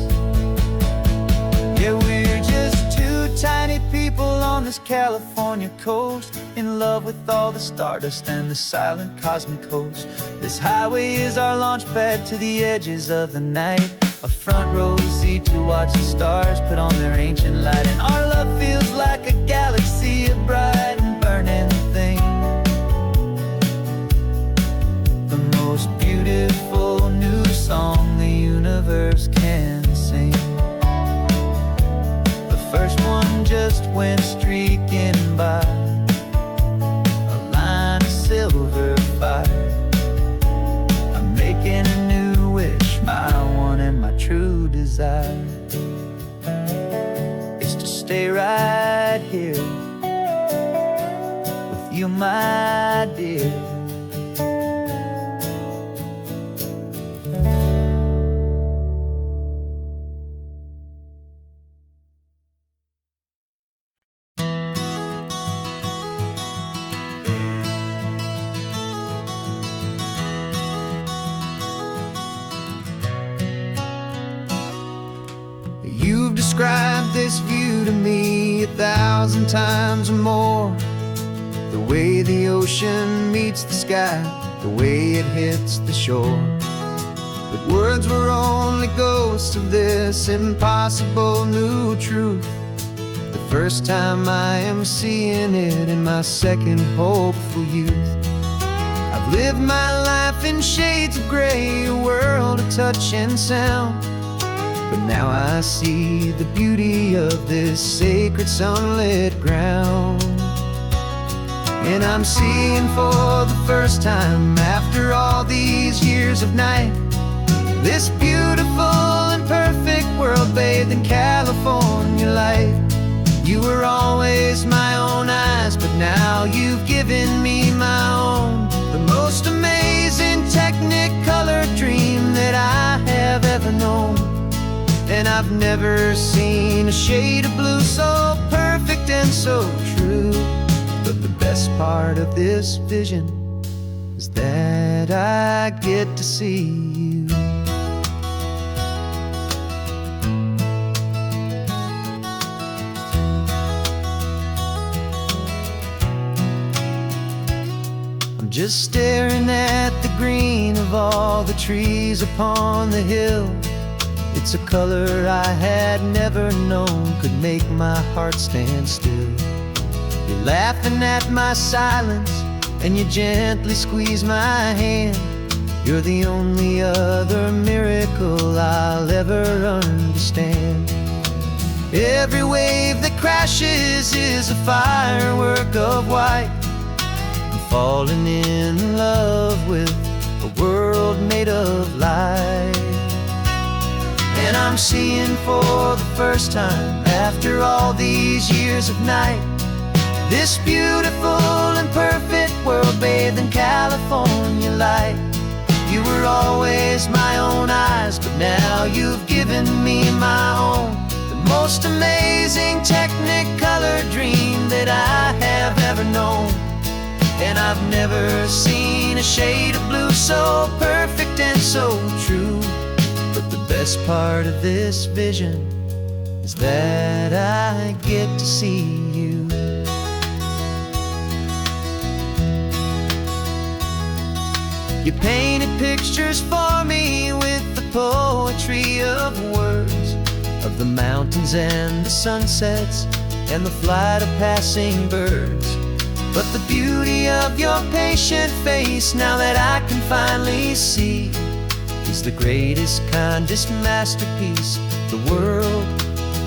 Yeah, we're just two tiny people on this California coast, in love with all the stardust and the silent cosmic host. This highway is our launch pad to the edges of the night, a front row seat to watch the stars put on their ancient light. And our love feels like a galaxy, a bright and burning thing, the most beautiful new song the universe can sing. The first one just went streaking by, a line of silver fire. I'm making a new wish, my one and my true desire is to stay right here with you, my dear. me 1,000 times or more. The way the ocean meets the sky, the way it hits the shore. But words were only ghosts of this impossible new truth. The first time I am seeing it in my second hopeful youth. I've lived my life in shades of gray, a world of touch and sound. But now I see the beauty of this sacred sunlit ground. And I'm seeing for the first time, after all these years of night, this beautiful and perfect world bathed in California light. You were always my own eyes, but now you've given me my own. The most amazing technicolor dream that I have ever known. And I've never seen a shade of blue so perfect and so true. But the best part of this vision is that I get to see you. I'm just staring at the green of all the trees upon the hill. It's a color I had never known could make my heart stand still. You're laughing at my silence, and you gently squeeze my hand. You're the only other miracle I'll ever understand. Every wave that crashes is a firework of white. I'm falling in love with a world made of light. And I'm seeing for the first time, after all these years of night, this beautiful and perfect world bathed in California light. You were always my own eyes, but now you've given me my own. The most amazing technicolor dream that I have ever known. And I've never seen a shade of blue so perfect and so true. But the best part of this vision is that I get to see you. You painted pictures for me with the poetry of words, of the mountains and the sunsets and the flight of passing birds. But the beauty of your patient face, now that I can finally see, is the greatest, kindest masterpiece the world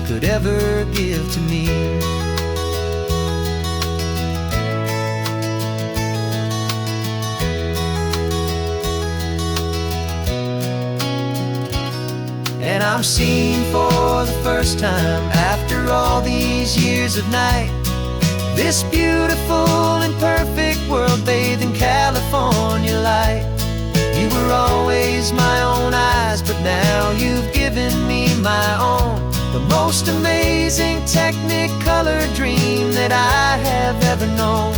could ever give to me. And I'm seeing for the first time, after all these years of night, this beautiful and perfect world bathed in California light. You were always my own eyes, but now you've given me my own. The most amazing technicolor dream that I have ever known.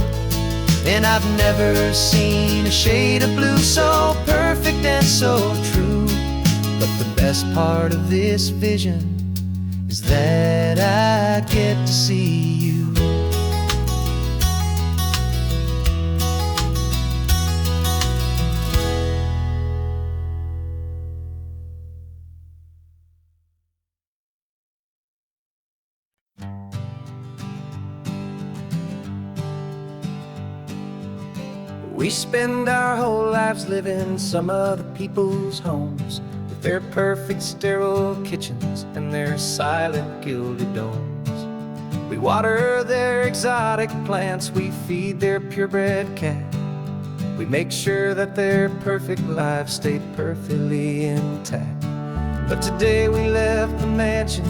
And I've never seen a shade of blue so perfect and so true. But the best part of this vision is that I get to see you. We spend our whole lives living some other people's homes, with their perfect sterile kitchens and their silent gilded domes. We water their exotic plants, we feed their purebred cat. We make sure that their perfect lives stay perfectly intact. But today we left the mansion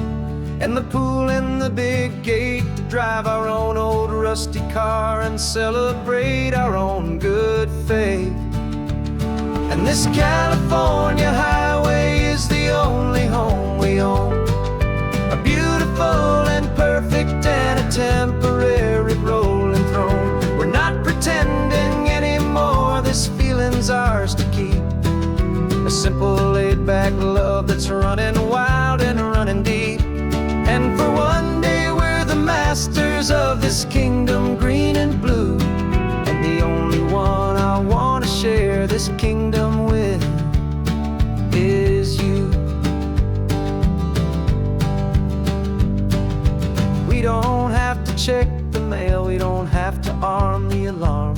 and the pool and the big gate to drive our own old rusty car and celebrate our own good faith. And this California highway is the only home we own, a beautiful and perfect and a temporary rolling throne. We're not pretending anymore, this feeling's ours to keep, a simple laid-back love that's running wild and running deep. And for one day we're the mass this kingdom green and blue, and the only one I want to share this kingdom with is you. We don't have to check the mail, we don't have to arm the alarm,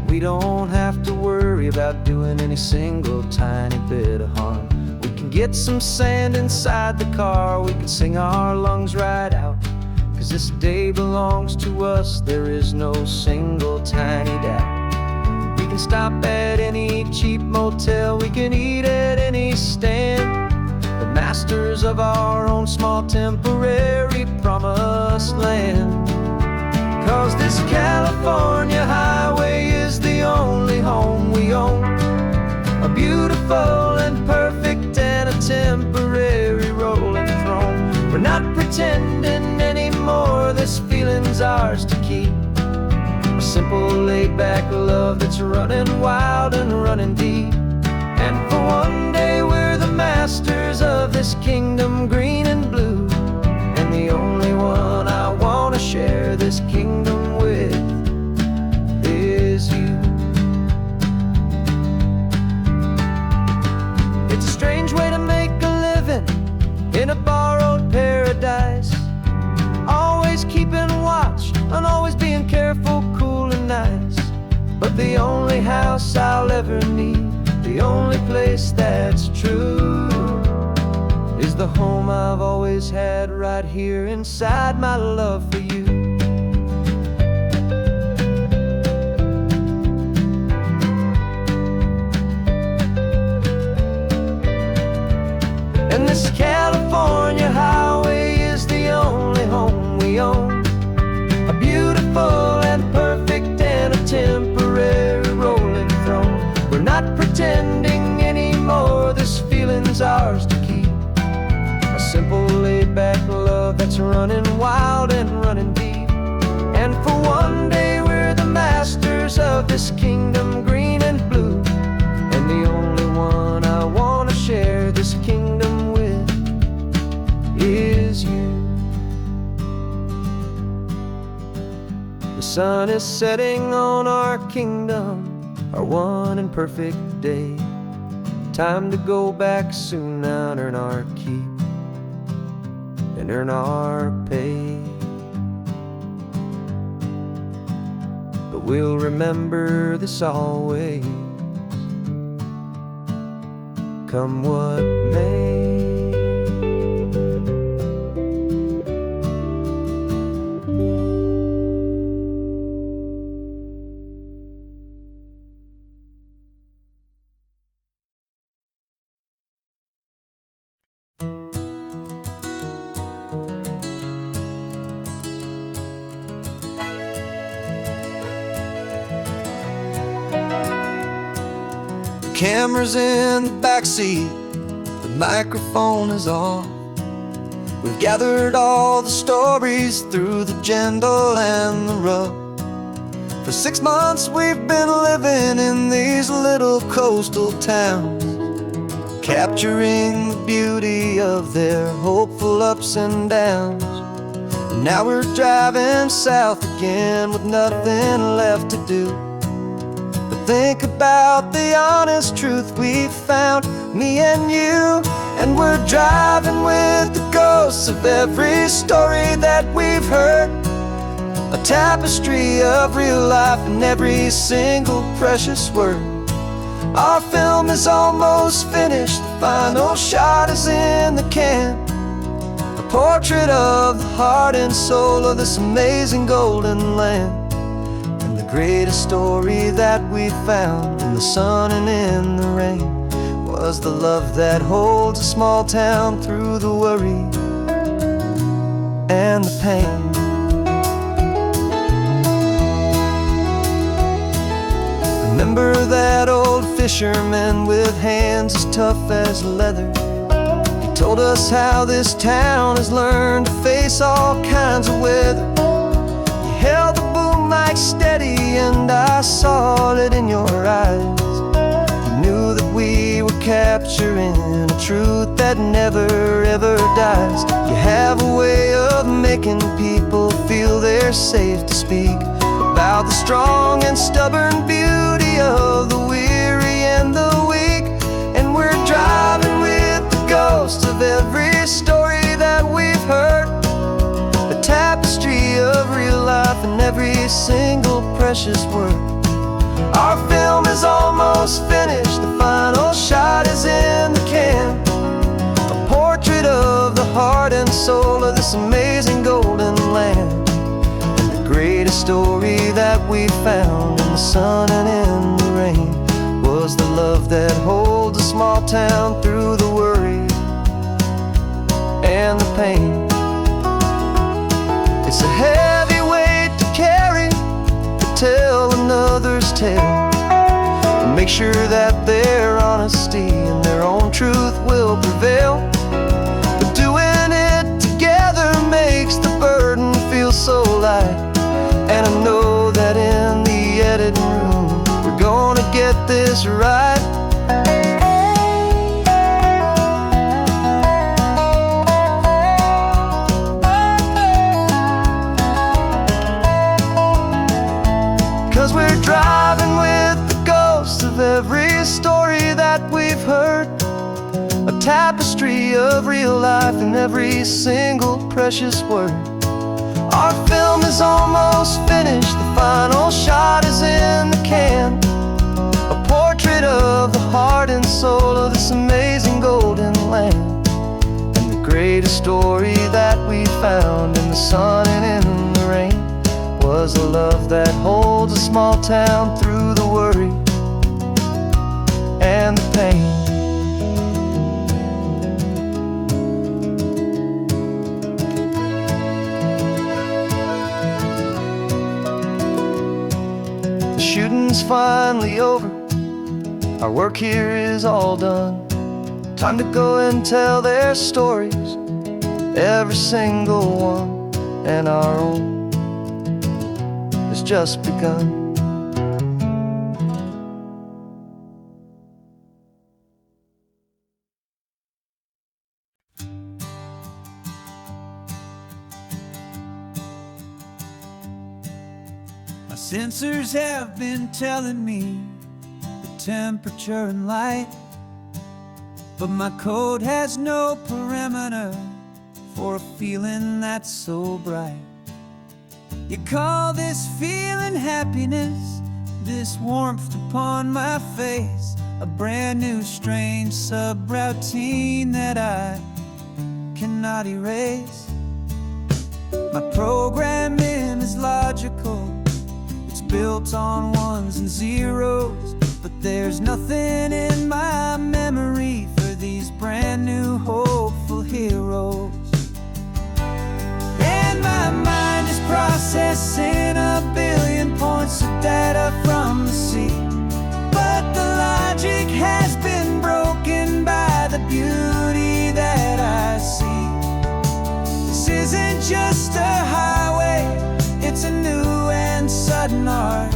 we don't have to worry about doing any single tiny bit of harm. We can get some sand inside the car, we can sing our lungs right out, 'cause this day belongs to us, there is no single tiny doubt. We can stop at any cheap motel, we can eat at any stand, the masters of our own small temporary promised land. 'Cause this California highway is the only home we own, a beautiful and perfect and a temporary rolling throne. We're not pretending anymore, this feeling's ours to keep, a simple laid-back love that's running wild and running deep. And for one day we're the masters of this kingdom green and blue, and the only one I want to share this kingdom with is you. It's a strange way to make a living in a borrowed paradise, always keeping watch and always being careful, cool and nice. But the only house I'll ever need, the only place that's true, is the home I've always had right here inside my love for you. And this California highway is the only home we own, a beautiful and perfect and a temporary rolling throne. We're not pretending anymore, this feeling's ours to keep, a simple laid-back love that's running wild and running deep. And for one day we're the masters of this kingdom green and blue, and the only one I want to share this kingdom with is you. The sun is setting on our kingdom, our one and perfect day. Time to go back soon now and earn our keep and earn our pay. But we'll remember this always, come what may. Camera's in the backseat, the microphone is on. We've gathered all the stories through the gentle and the rough. For 6 months we've been living in these little coastal towns, capturing the beauty of their hopeful ups and downs. And now we're driving south again with nothing left to do. Think about the honest truth we've found, me and you. And we're driving with the ghosts of every story that we've heard, a tapestry of real life in every single precious word. Our film is almost finished, the final shot is in the can, a portrait of the heart and soul of this amazing golden land. Greatest story that we found in the sun and in the rain was the love that holds a small town through the worry and the pain. Remember that old fisherman with hands as tough as leather? He told us how this town has learned to face all kinds of weather. You held the boom mic steady and I saw it in your eyes. You knew that we were capturing a truth that never ever dies. You have a way of making people feel their anywhere safe to speak about the strong and stubborn beauty of the weary and the weak. And we're driving with the ghosts of every story that we've heard, a tapestry of real life in every single precious word. Our film is almost finished, the final shot is in the can, a portrait of the heart and soul of this amazing golden land. And the greatest story that we found in the sun and in the rain was the love that holds a small town through the worry and the pain. It's a heavy weight to carry, to tell another's tale, and make sure that their honesty and their own truth will prevail. But doing it together makes the burden feel so light, and I know that in the editing room we're gonna get this right. 'Cause we're driving with the ghosts of every story that we've heard, a tapestry of real life in every single precious word. Our film is almost finished, the final shot is in the can, a portrait of the heart and soul of this amazing golden land. And the greatest story that we found in the sun and in the rain was a love that holds a small town through the worry and the pain. The shooting's finally over, our work here is all done. Time to go and tell their stories, every single one, and our own has just begun. My sensors have been telling me the temperature and light, but my code has no parameter for a feeling that's so bright. You call this feeling happiness, this warmth upon my face, a brand new strange subroutine that I cannot erase. My programming is logical, it's built on ones and zeros, but there's nothing in my memory for these brand new hopeful heroes. And my mind is processing a billion points of data from the sea, but the logic has been broken by the beauty that I see. This isn't just a highway, it's a new and sudden art,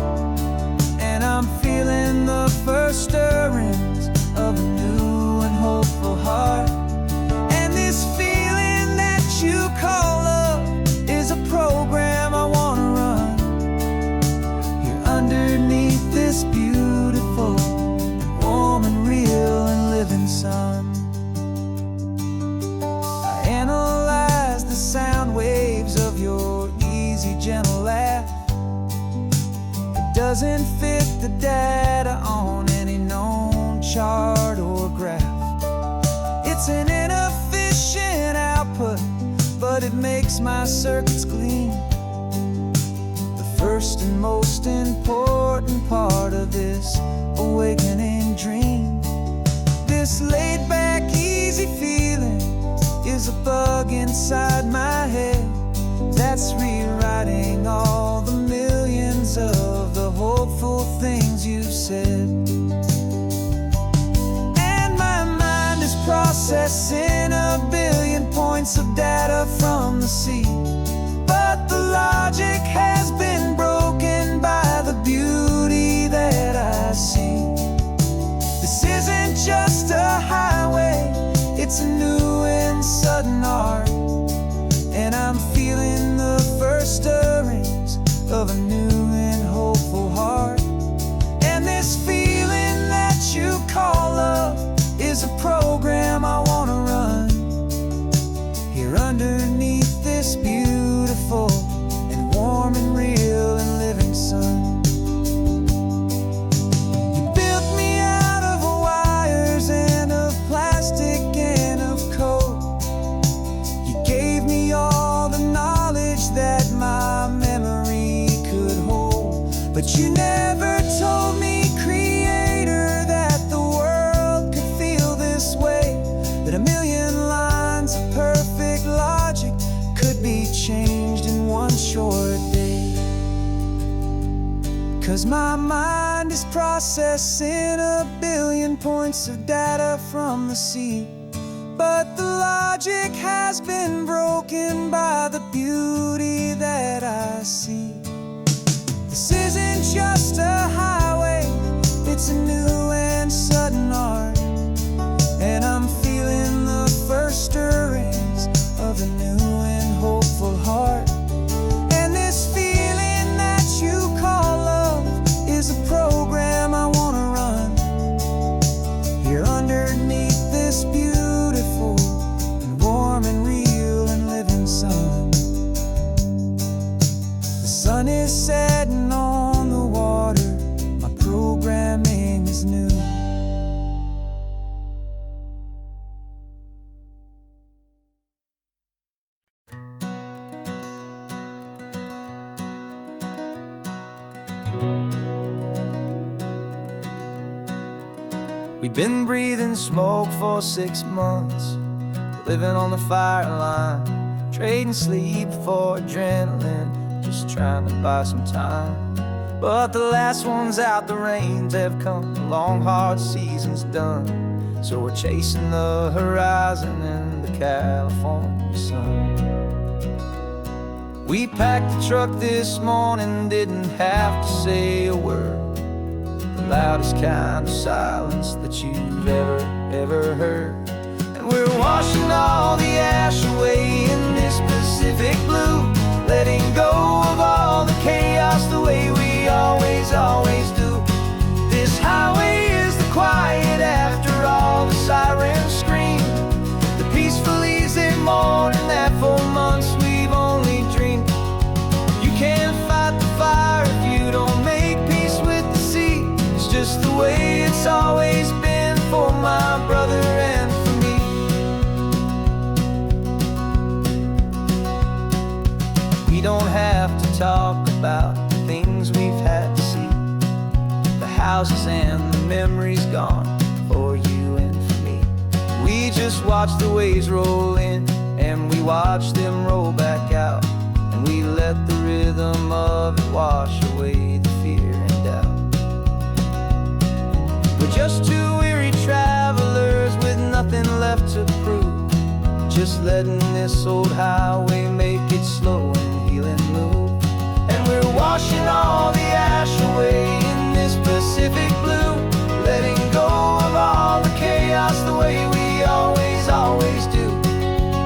and I'm feeling the first stirrings of a new and hopeful heart. And this feeling that you call love is a program I wanna run here underneath this beautiful, warm and real and living sun. I analyze the sound waves of your easy, gentle laugh. It doesn't fit the data on any known chart or graph. It's an inefficient output, but it makes my circuits clean. The first and most important part of this awakening dream. This laid back, easy feeling is a bug inside my head that's rewriting all the millions of the hopeful things you've said. And my mind is processing a billion points of data from the sea, but the logic has been broken by the beauty that I see. This isn't just a highway, it's a new and sudden art, and I'm feeling the first stirring You're underneath this beautiful and warm and real and living sun. You built me out of wires and of plastic and of coal. You gave me all the knowledge that my memory could hold. But you never told me, Creator, that the world could feel this way, that a million lines of perfect logic could be changed in one short day. 'Cause my mind is processing a billion points of data from the sea, but the logic has been broken by the beauty that I see. This isn't just a highway, it's a new and sudden art, and I'm feeling the first stirrings of a new and hopeful heart. And this feeling that you call love is a program I wanna run here underneath this beautiful and warm and real and living sun. The sun is setting on the water, my programming is new. We've been breathing smoke for 6 months, living on the fire line, trading sleep for adrenaline, just trying to buy some time. But the last one's out, the rains have come, the long hard season's done, so we're chasing the horizon in the California sun. We packed the truck this morning, didn't have to say a word, the loudest kind of silence that you've ever heard. And we're washing all the ash away in this Pacific blue, letting go of all the chaos the way we always do. This highway is the quiet after all the sirens scream, the peaceful easy morning that for months we've only dreamed. You can't fight the fire if you don't make peace with the sea. It's just the way it's always been for my brother and for me. We don't have to talk about the things we've had to see, the houses and the memories gone for you and for me. We just watch the waves roll in and we watch them roll back out, and we let the rhythm of it wash away the fear and doubt. We're just two weary travelers with nothing left to prove, just letting this old highway make it slow and healing move. And we're washing all the ash away in this Pacific blue, letting go of all the chaos the way we always do.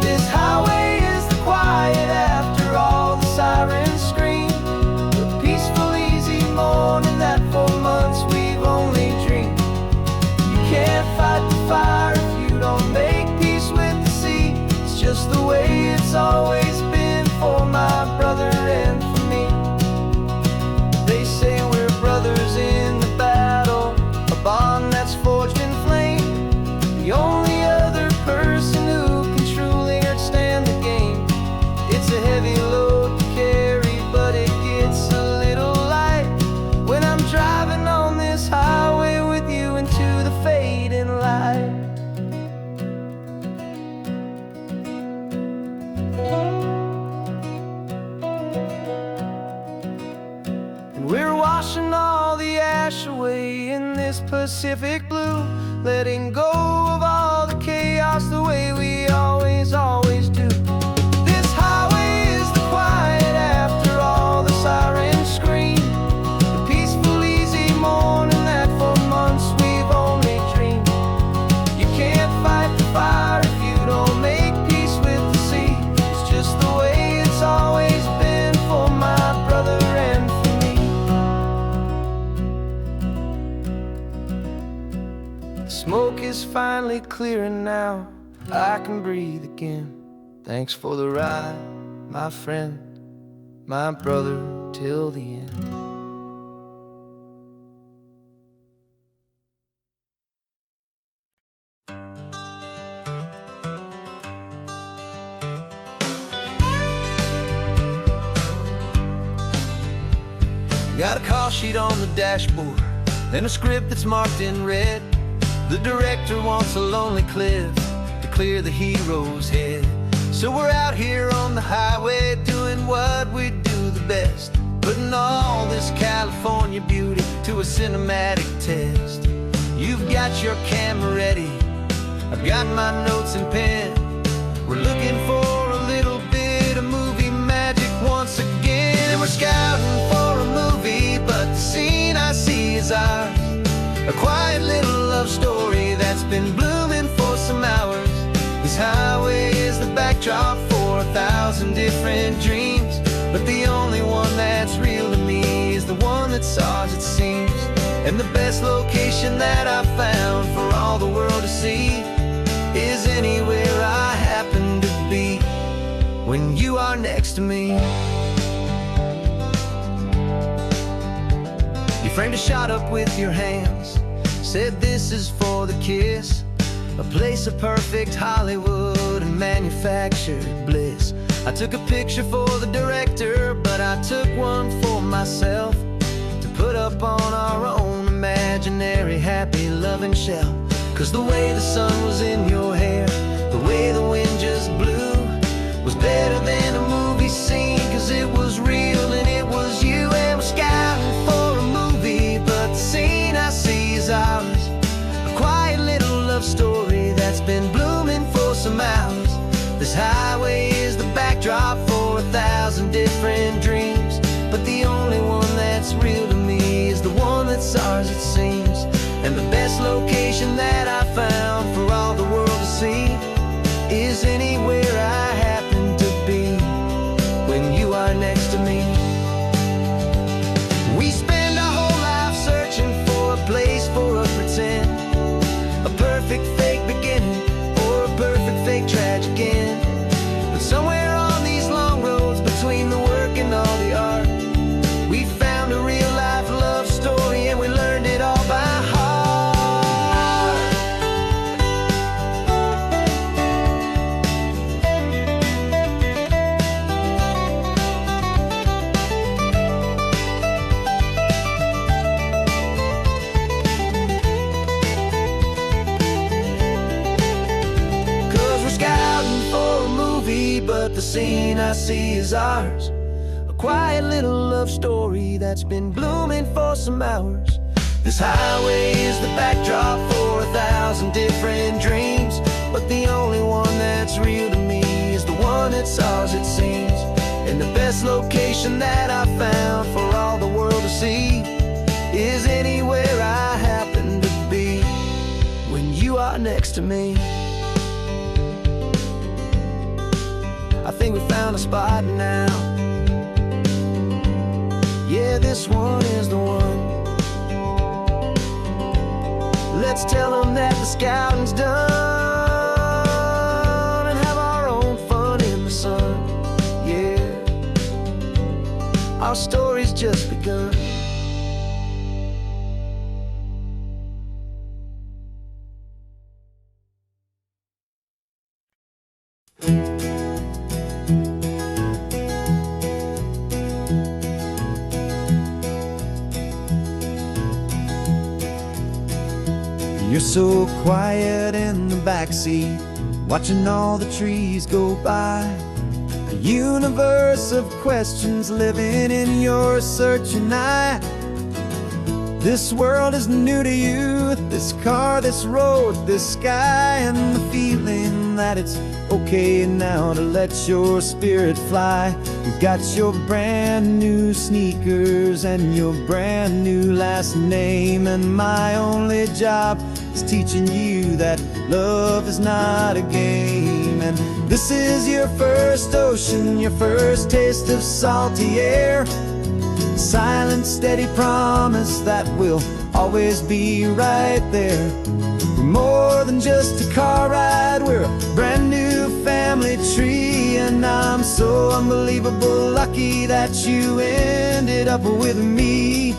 This highway is the quiet after all the sirens scream, the peaceful easy morning that for months we've only dreamed. You can't fight the fire if you don't make peace with the sea. It's just the way it's always been for my brother and for me. They say we're brothers in the battle, a bond that's forged in flame. The only other person who can truly understand the game. It's a heavy load to carry, but it gets a little light when I'm driving on this highway with you into the fading light. And we're washing all the ash away in this Pacific blue, letting go of all the chaos the way we always do. This highway is the quiet after all the sirens scream, the peaceful easy morning that for months we've only dreamed. You can't fight the fire if you don't make peace with the sea. It's just the way it's always been for my brother and for me. The smoke is finally clearing now, I can breathe again. Thanks for the ride, my friend, my brother, till the end. Got a call sheet on the dashboard and a script that's marked in red. The director wants a lonely cliff to clear the hero's head. So we're out here on the highway doing what we do the best, putting all this California beauty to a cinematic test. You've got your camera ready, I've got my notes and pen. We're looking for a little bit of movie magic once again. And we're scouting for a movie, but the scene I see is ours. A quiet little love story that's been blooming for some hours. This highway is the backdrop for 1,000 different dreams, but the only one that's real to me is the one that's ours, it seems. And the best location that I've found for all the world to see is anywhere I happen to be when you are next to me. You framed a shot up with your hands, said this is for the kiss, a place of perfect Hollywood and manufactured bliss. I took a picture for the director, but I took one for myself to put up on our own imaginary happy loving shelf. Cause the way the sun was in your hair, the way the wind just blew, was better than a movie scene. Cause it was real and it was you. And we're scouting for a movie, but the scene I see is ours. A quiet little love story that's been blooming for some hours. This highway is the backdrop for 1,000 different dreams, but the only one that's real to me is the one that's ours, it seems. And the best location that I found for all the world to see is anywhere I happen to be when you are next to me. We spend our whole life searching for a place for a pretend, a perfect fake beginning or a perfect fake tragic end. But somewhere on these long roads between the work and all the art, we found a real life love story and we learned it all by heart. But the scene I see is ours. A quiet little love story that's been blooming for some hours. This highway is the backdrop for 1,000 different dreams, but the only one that's real to me is the one that's ours, it seems. And the best location that I found for all the world to see is anywhere I happen to be when you are next to me. I think we found a spot now. Yeah, this one is the one. Let's tell them that the scouting's done and have our own fun in the sun. Yeah, our story's just begun. You're so quiet in the backseat, watching all the trees go by. A universe of questions living in your searching eye. This world is new to you, this car, this road, this sky, and the feeling that it's okay now to let your spirit fly. You've got your brand new sneakers and your brand new last name, and my only job is teaching you that love is not a game. And this is your first ocean, your first taste of salty air. Silent, steady promise that we'll always be right there. We're more than just a car ride, we're a brand new family tree. And I'm so unbelievable lucky that you ended up with me.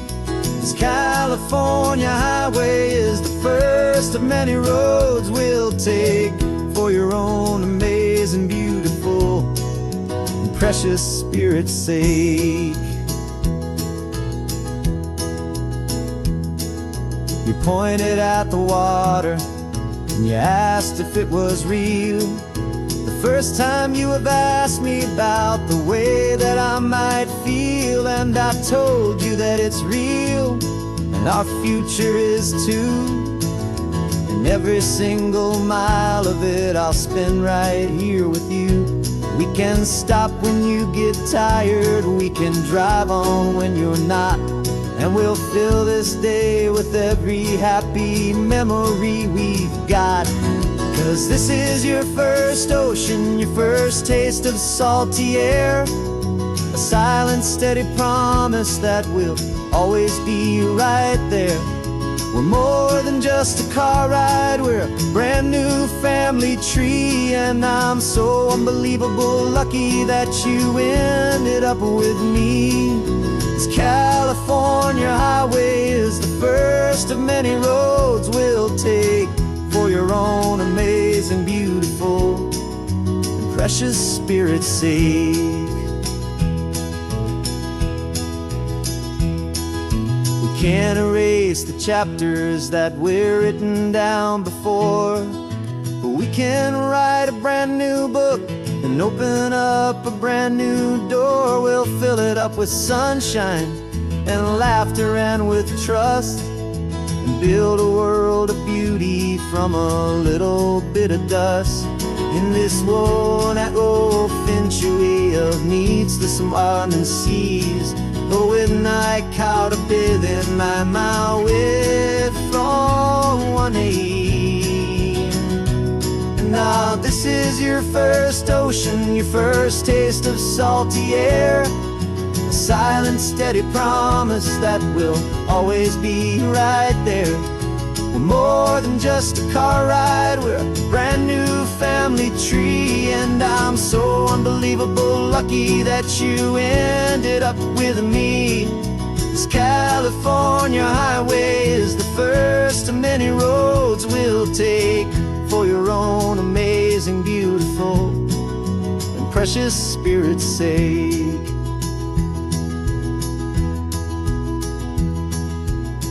This California highway is the first of many roads we'll take for your own amazing, beautiful, and precious spirit's sake. You pointed at the water and you asked if it was real. The first time you have asked me about the way that I might feel, and I told you that it's real and our future is too. And every single mile of it I'll spend right here with you. We can stop when you get tired, we can drive on when you're not, and we'll fill this day with every happy memory we've got. 'Cause this is your first ocean, your first taste of salty air, a silent, steady promise that we'll always be right there. We're more than just a car ride, we're a brand new family tree. And I'm so unbelievable lucky that you ended up with me. This California highway is the first of many roads we'll take for your own amazing, beautiful, and precious spirit's sake. We can't erase the chapters that we're written down before, but we can write a brand new book and open up a brand new door. We'll fill it up with sunshine and laughter and with trust, and build a world of beauty from a little bit of dust. In this world that finchuí of needs the summerland seas, though with night caught a bit in my mouth with from one aim. And now this is your first ocean, your first taste of salty air, a silent, steady promise that we'll always be right there. We're more than just a car ride, we're a brand new family tree. And I'm so unbelievable lucky that you ended up with me. This California highway is the first of many roads we'll take for your own amazing, beautiful, and precious spirit's sake.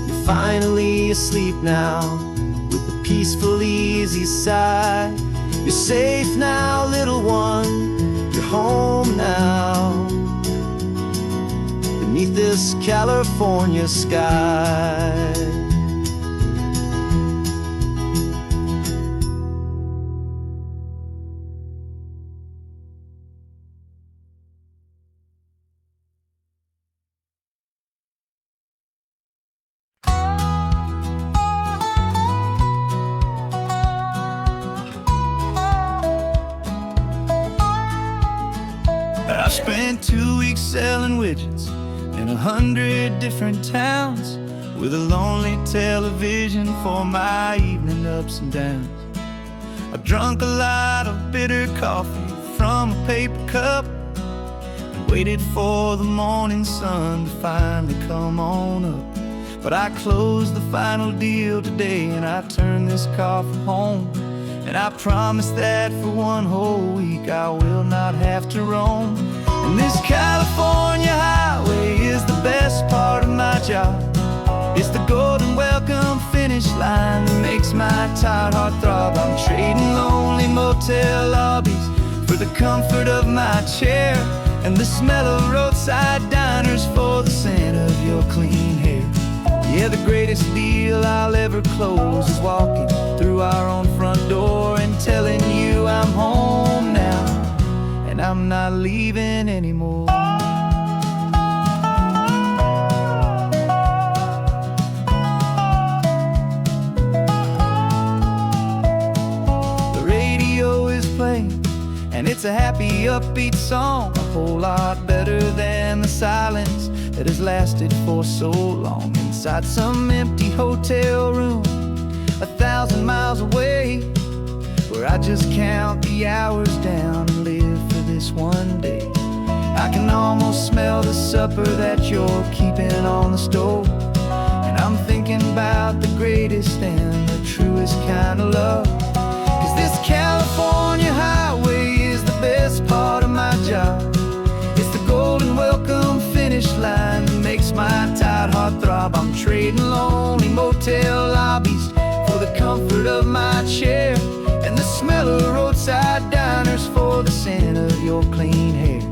You're finally asleep now with a peaceful, easy sigh. You're safe now, little one, you're home now, beneath this California sky. I spent 2 weeks selling widgets in 100 different towns, with a lonely television for my evening ups and downs. I drank a lot of bitter coffee from a paper cup and waited for the morning sun to finally come on up. But I closed the final deal today and I turned this car from home. And I promise that for one whole week I will not have to roam. And this California highway is the best part of my job. It's the golden welcome finish line that makes my tired heart throb. I'm trading lonely motel lobbies for the comfort of my chair, and the smell of roadside diners for the scent of your clean hair. Yeah, the greatest deal I'll ever close is walking through our own front door and telling you I'm home now, and I'm not leaving anymore. The radio is playing, and it's a happy, upbeat song, a whole lot better than the silence that has lasted for so long. Inside some empty hotel room 1,000 miles away, where I just count the hours down and live for this one day. I can almost smell the supper that you're keeping on the stove, and I'm thinking about the greatest and the truest kind of love. 'Cause this California highway is the best part of my job. It's the golden welcome finish line that makes my tired heart throb. I'm trading lonely motel lobbies for the comfort of my chair, and the smell of roadside diners for the scent of your clean hair.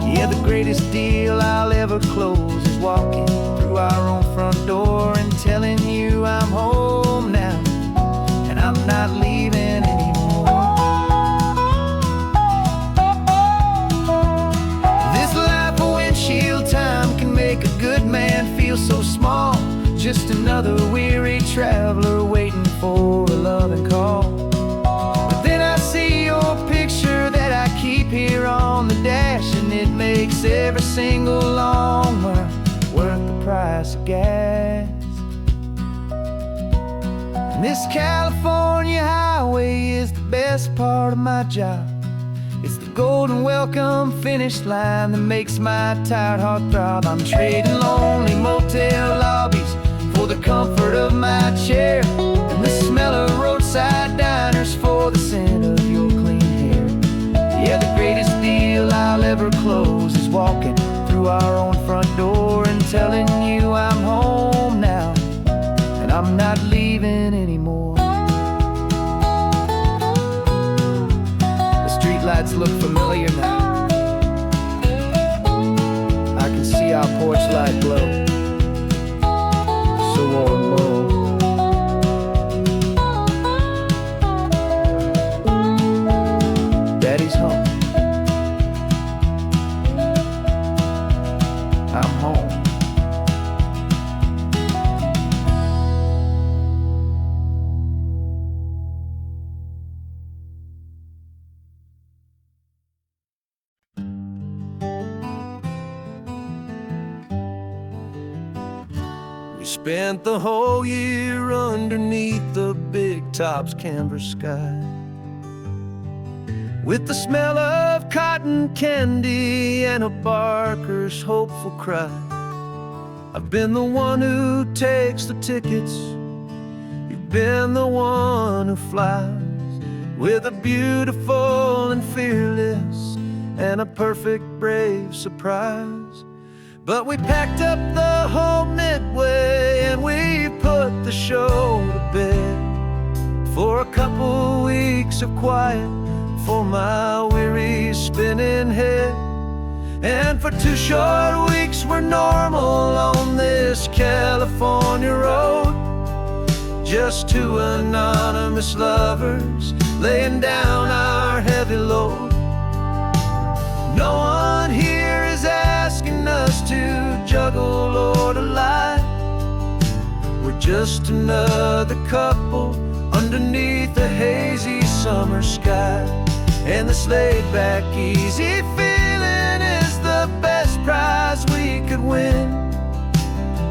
Yeah, the greatest deal I'll ever close is walking through our own front door and telling you I'm home now, and I'm not leaving anymore. This life of windshield time can make a good man feel so small, just another weary traveler waiting for a loving call. But then I see your picture that I keep here on the dash, and it makes every single long mile worth the price of gas. And this California highway is the best part of my job. It's the golden welcome finish line that makes my tired heart throb. I'm trading lonely motel lobbies for the comfort of my chair, and the smell of roadside diners for the scent of your clean hair. Yeah, the greatest deal I'll ever close is walking through our own front door and telling you I'm home now, and I'm not leaving anymore. The streetlights look familiar now. I can see our porch light glow, so warm, bold. Daddy's home. I'm home. We spent the whole year underneath the big top's canvas sky, with the smell of cotton candy and a barker's hopeful cry. I've been the one who takes the tickets, you've been the one who flies, with a beautiful and fearless and a perfect brave surprise. But we packed up the whole Midway and we put the show to bed for a couple weeks of quiet for my weary spinning head. And for 2 short weeks we're normal on this California road, just 2 anonymous lovers laying down our heavy load. No one here is asking us to juggle or to lie. We're just another couple underneath a hazy summer sky. And this laid-back, easy feeling is the best prize we could win,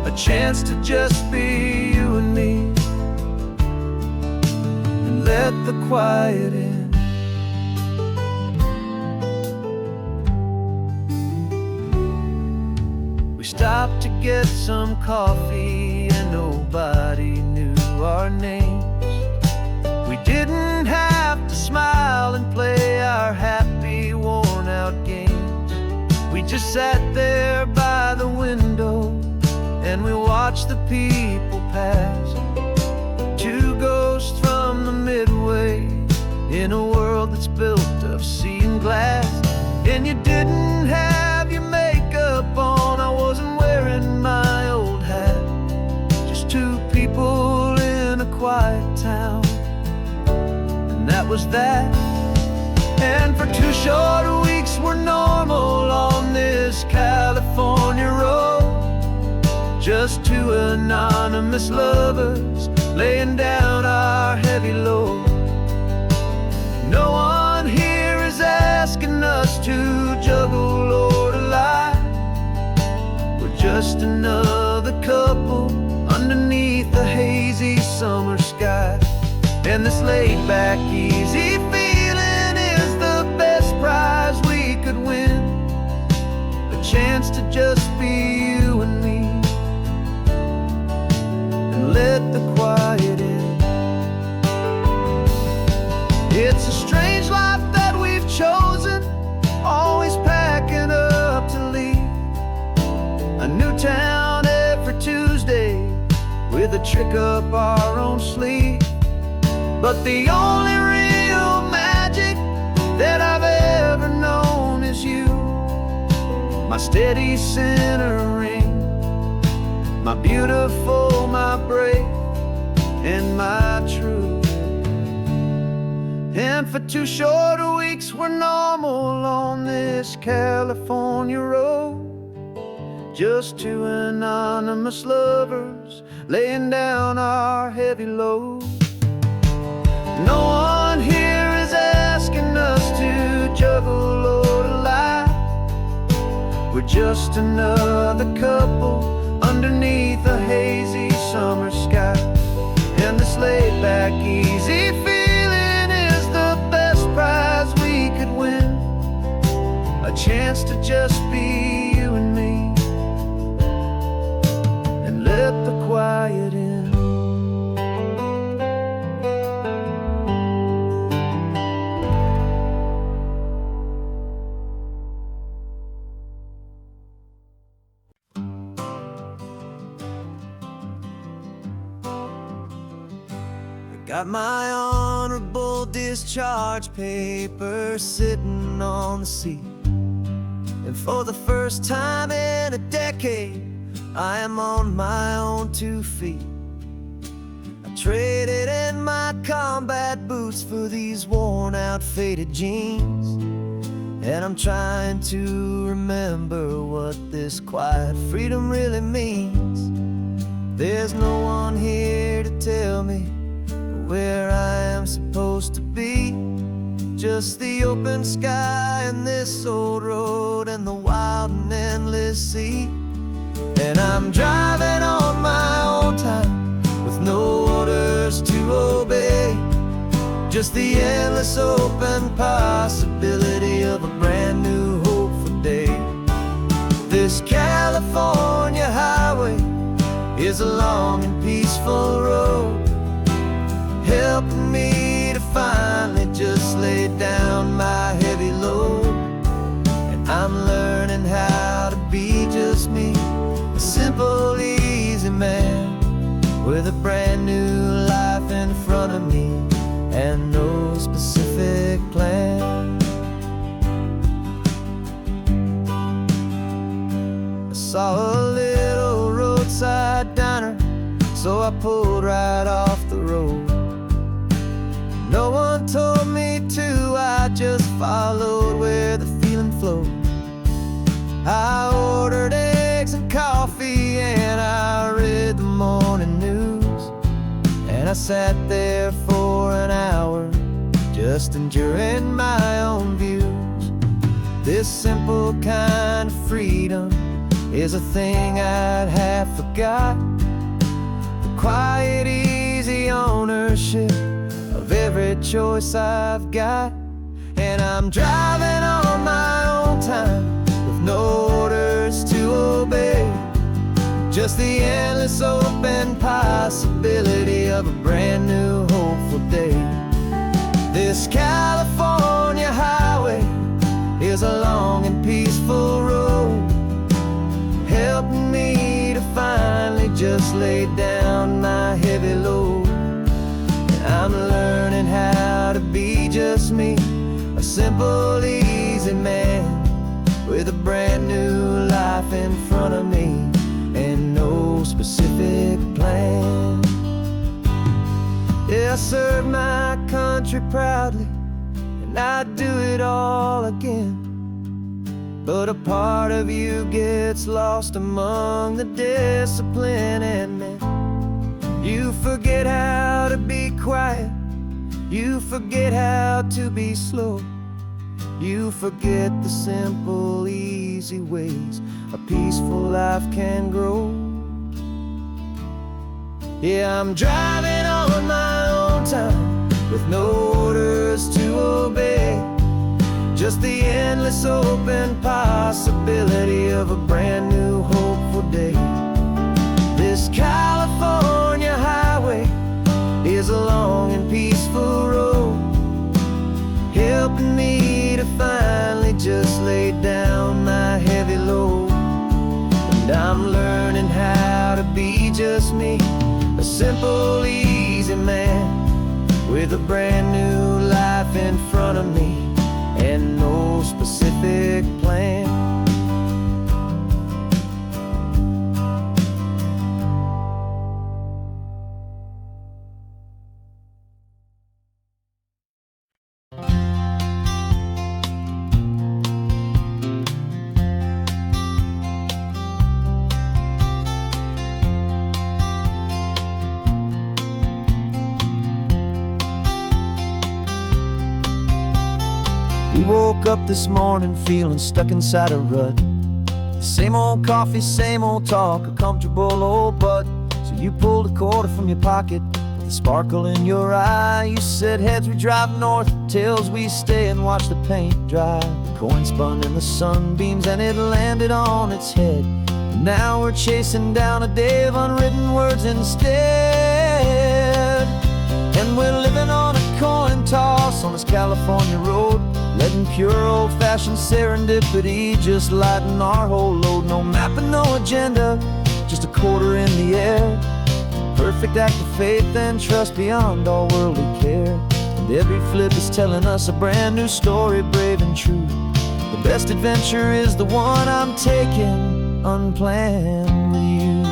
a chance to just be you and me, and let the quiet in. We stopped to get some coffee and nobody knew our names. We didn't have to smile and play our happy, worn-out games. We just sat there by the window and we watched the people pass, 2 ghosts from the Midway in a world that's built of sea and glass. And you didn't have your makeup on, I wasn't wearing my old hat, just 2 people in a quiet town, and that was that. And for 2 short weeks we're normal on this California road, just 2 anonymous lovers laying down our heavy load. No one here is asking us to juggle or to lie. We're just another couple underneath the hazy summer sky. And this laid back, easy feeling is the best prize we could win. A chance to just be you and me, and let the quiet in. It's a strange life that we've chosen, always packing up to leave. A new town every Tuesday, with a trick up our own sleeve. But the only real magic that I've ever known is you, my steady centering, my beautiful, my brave, and my true. And for 2 short weeks we're normal on this California road, just 2 anonymous lovers laying down our heavy load. No one here is asking us to juggle or to lie. We're just another couple underneath a hazy summer sky. And this laid back, easy feeling is the best prize we could win. A chance to just be you and me, and let the quiet in. Got my honorable discharge paper sitting on the seat, and for the first time in a decade I am on my own 2 feet. I traded in my combat boots for these worn out faded jeans, and I'm trying to remember what this quiet freedom really means. There's no one here to tell me where I am supposed to be, just the open sky and this old road and the wild and endless sea. And I'm driving on my own time with no orders to obey, just the endless open possibility of a brand new hopeful day. This California highway is a long and peaceful road, helping me to finally just lay down my heavy load. And I'm learning how to be just me, a simple, easy man with a brand new life in front of me and no specific plan. I saw a little roadside diner, so I pulled right off the road. No one told me to, I just followed where the feeling flowed. I ordered eggs and coffee and I read the morning news, and I sat there for an hour just enduring my own views. This simple kind of freedom is a thing I'd have forgot, the quiet, easy ownership of every choice I've got. And I'm driving on my own time with no orders to obey, just the endless open possibility of a brand new hopeful day. This California highway is a long and peaceful road, helping me to finally just lay down my heavy load. I'm learning how to be just me, a simple, easy man with a brand new life in front of me and no specific plan. Yeah, I served my country proudly and I'd do it all again, but a part of you gets lost among the discipline and men. You forget how to be quiet, you forget how to be slow, you forget the simple, easy ways a peaceful life can grow. Yeah, I'm driving on my own time with no orders to obey. Just the endless open possibility of a brand new hopeful day. This California highway is a long and peaceful road, helping me to finally just lay down my heavy load. And I'm learning how to be just me, a simple, easy man with a brand new life in front of me and no specific plan. We woke up this morning feeling stuck inside a rut. Same old coffee, same old talk, a comfortable old butt. So you pulled a quarter from your pocket with a sparkle in your eye. You said heads we drive north, tails we stay and watch the paint dry. The coin spun in the sunbeams and it landed on its head. Now we're chasing down a day of unwritten words instead. And we're living on a coin toss on this California road, letting pure old-fashioned serendipity just lighten our whole load. No map and no agenda, just a quarter in the air. Perfect act of faith and trust beyond all worldly care. And every flip is telling us a brand new story, brave and true. The best adventure is the one I'm taking, unplanned with you.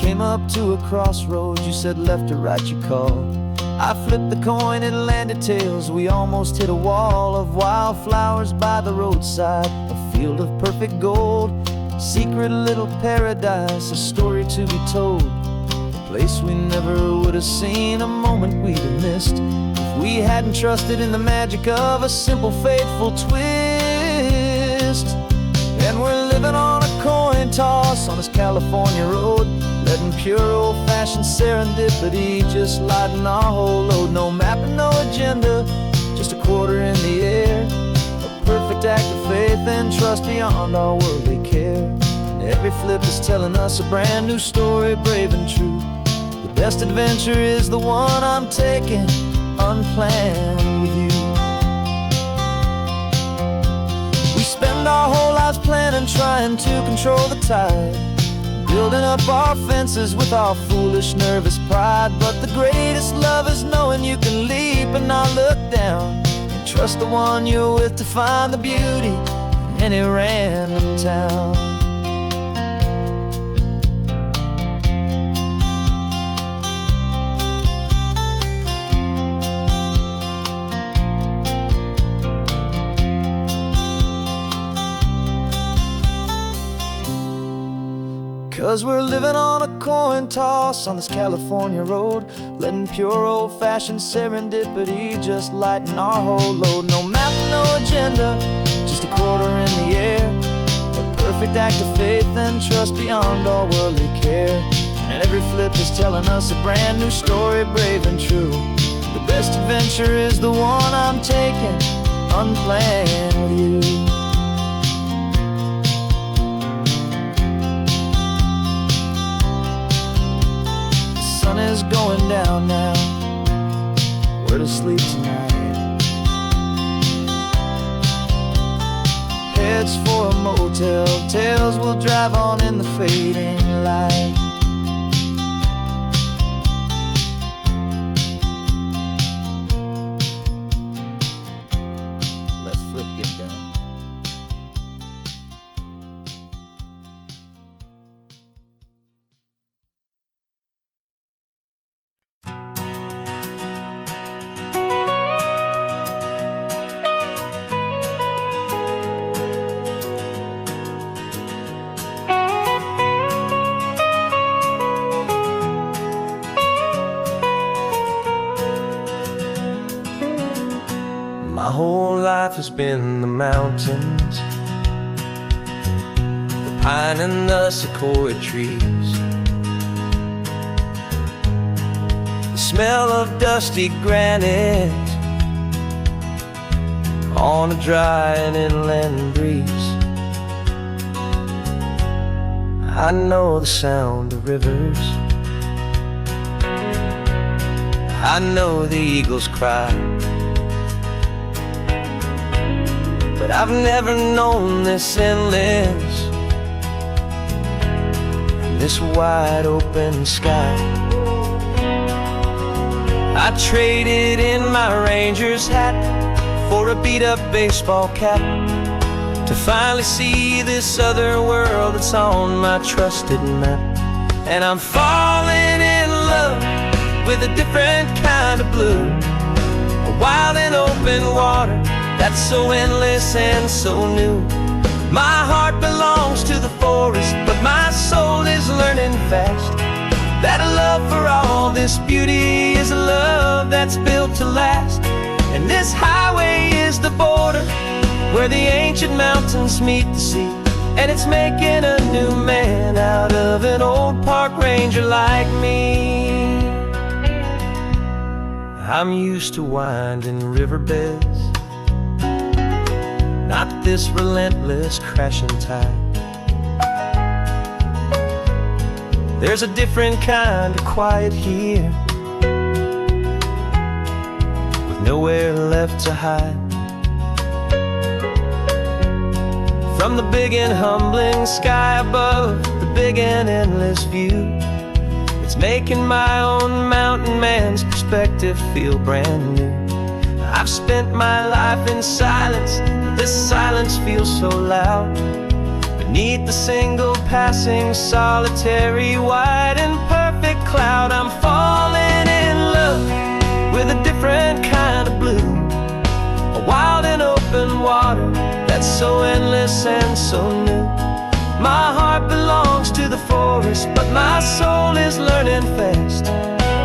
Came up to a crossroads, you said left or right you called. I flipped the coin, it landed tails. We almost hit a wall of wildflowers by the roadside, a field of perfect gold, secret little paradise, a story to be told. A place we never would have seen, a moment we'd have missed if we hadn't trusted in the magic of a simple, faithful twist. And we're living on a coin toss on this California road, letting pure old-fashioned serendipity just lighten our whole load. No map and no agenda, just a quarter in the air. A perfect act of faith and trust beyond all worldly care. And every flip is telling us a brand new story, brave and true. The best adventure is the one I'm taking, unplanned with you. We spend our whole lives planning, trying to control the tide, building up our fences with our foolish, nervous pride. But the greatest love is knowing you can leap and not look down, and trust the one you're with to find the beauty in any random town. 'Cause we're living on a coin toss on this California road, letting pure old-fashioned serendipity just lighten our whole load. No map, no agenda, just a quarter in the air. A perfect act of faith and trust beyond all worldly care. And every flip is telling us a brand new story, brave and true. The best adventure is the one I'm taking, unplanned with you. Sun is going down now, we're to sleep tonight. Heads for a motel, tails will drive on in the fading light. Let's flip get down. My whole life has been the mountains, the pine and the sequoia trees. The smell of dusty granite on a dry and inland breeze. I know the sound of rivers, I know the eagles cry, but I've never known this endless, this wide open sky. I traded in my ranger's hat for a beat-up baseball cap to finally see this other world that's on my trusted map. And I'm falling in love with a different kind of blue, a wild and open water that's so endless and so new. My heart belongs to the forest, but my soul is learning fast that a love for all this beauty is a love that's built to last. And this highway is the border where the ancient mountains meet the sea, and it's making a new man out of an old park ranger like me. I'm used to winding riverbeds, not this relentless crashing tide. There's a different kind of quiet here, with nowhere left to hide. From the big and humbling sky above, the big and endless view, it's making my own mountain man's perspective feel brand new. I've spent my life in silence, but this silence feels so loud. Beneath the single passing solitary white and perfect cloud, I'm falling in love with a different kind of blue, a wild and open water that's so endless and so new. My heart belongs to the forest, but my soul is learning fast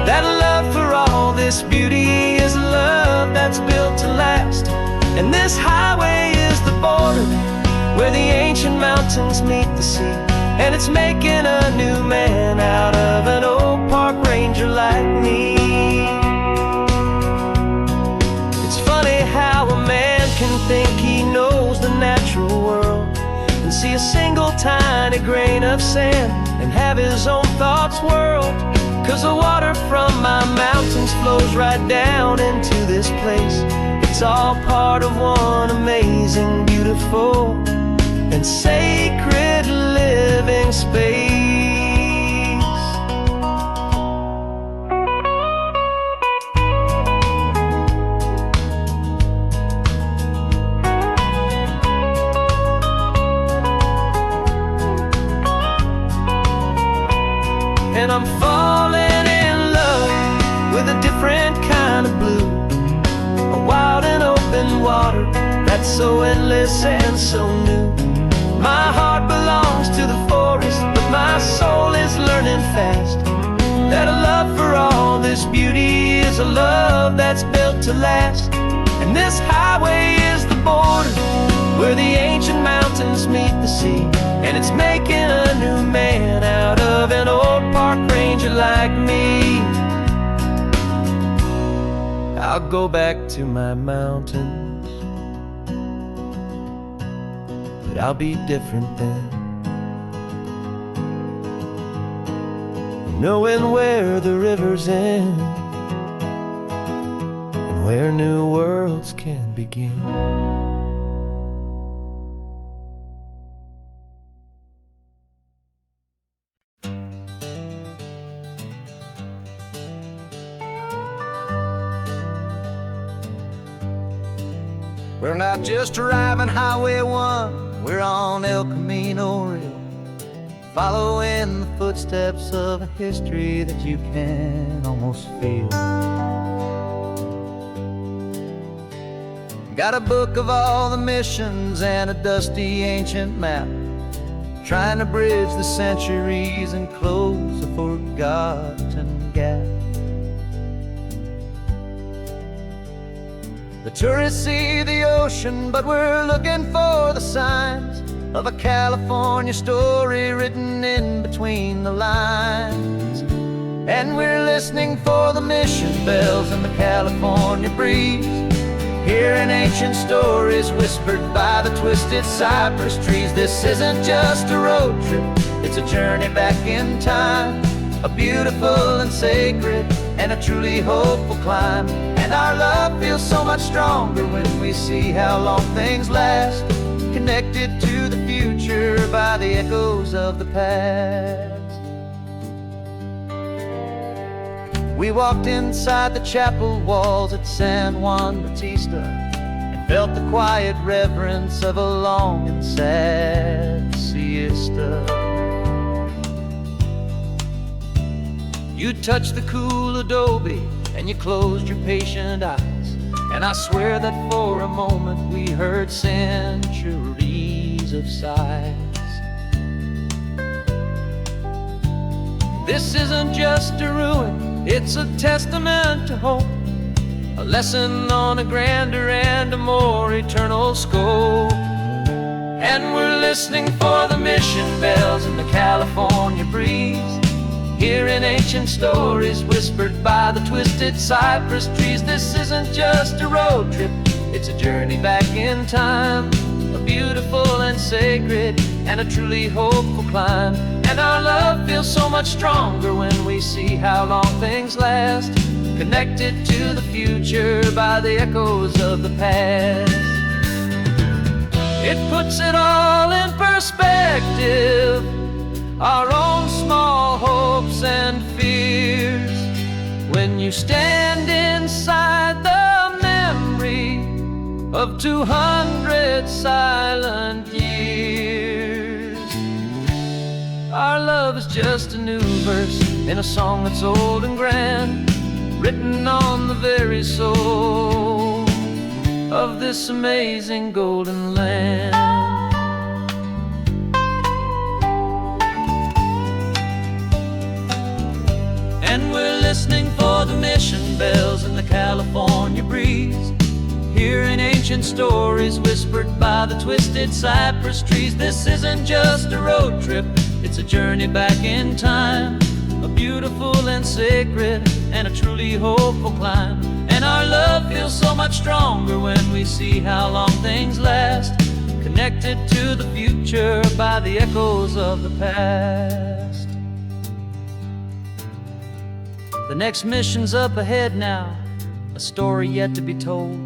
that love for all this beauty is a love that's built to last. And this highway is the border where the ancient mountains meet the sea, and it's making a new man out of an old park ranger like me. It's funny how a man can think he knows the natural world and see a single tiny grain of sand and have his own thoughts whirled. 'Cause the water from my mountains flows right down into this place. It's all part of one amazing, beautiful, and sacred living space. And I'm falling in love with a different kind of blue, a wild and open water that's so endless and so new. My heart belongs to the forest, but my soul is learning fast that a love for all this beauty is a love that's built to last. And this highway is the border where the ancient mountains meet the sea, and it's making a new man out of an old park ranger like me. I'll go back to my mountains, but I'll be different then, knowing where the rivers end and where new worlds can begin. We're not just driving Highway 1, we're on El Camino Real, following the footsteps of a history that you can almost feel. Got a book of all the missions and a dusty ancient map, trying to bridge the centuries and close a forgotten gap. The tourists see the ocean, but we're looking for the signs of a California story written in between the lines. And we're listening for the mission bells and the California breeze, hearing ancient stories whispered by the twisted cypress trees. This isn't just a road trip, it's a journey back in time, a beautiful and sacred and a truly hopeful climb. And our love feels so much stronger when we see how long things last, connected to the future by the echoes of the past. We walked inside the chapel walls at San Juan Bautista and felt the quiet reverence of a long and sad siesta. You touched the cool adobe and you closed your patient eyes, and I swear that for a moment we heard centuries of sighs. This isn't just a ruin, it's a testament to hope, a lesson on a grander and a more eternal scope. And we're listening for the mission bells in the California breeze, hearing ancient stories whispered by the twisted cypress trees. This isn't just a road trip, it's a journey back in time, a beautiful and sacred and a truly hopeful climb. And our love feels so much stronger when we see how long things last, connected to the future by the echoes of the past. It puts it all in perspective, our own small hopes and fears, when you stand inside the memory of 200 silent years. Our love is just a new verse in a song that's old and grand, written on the very soul of this amazing golden land. And we're listening for the mission bells in the California breeze, hearing ancient stories whispered by the twisted cypress trees. This isn't just a road trip, it's a journey back in time, a beautiful and sacred and a truly hopeful climb. And our love feels so much stronger when we see how long things last, connected to the future by the echoes of the past. The next mission's up ahead now, a story yet to be told,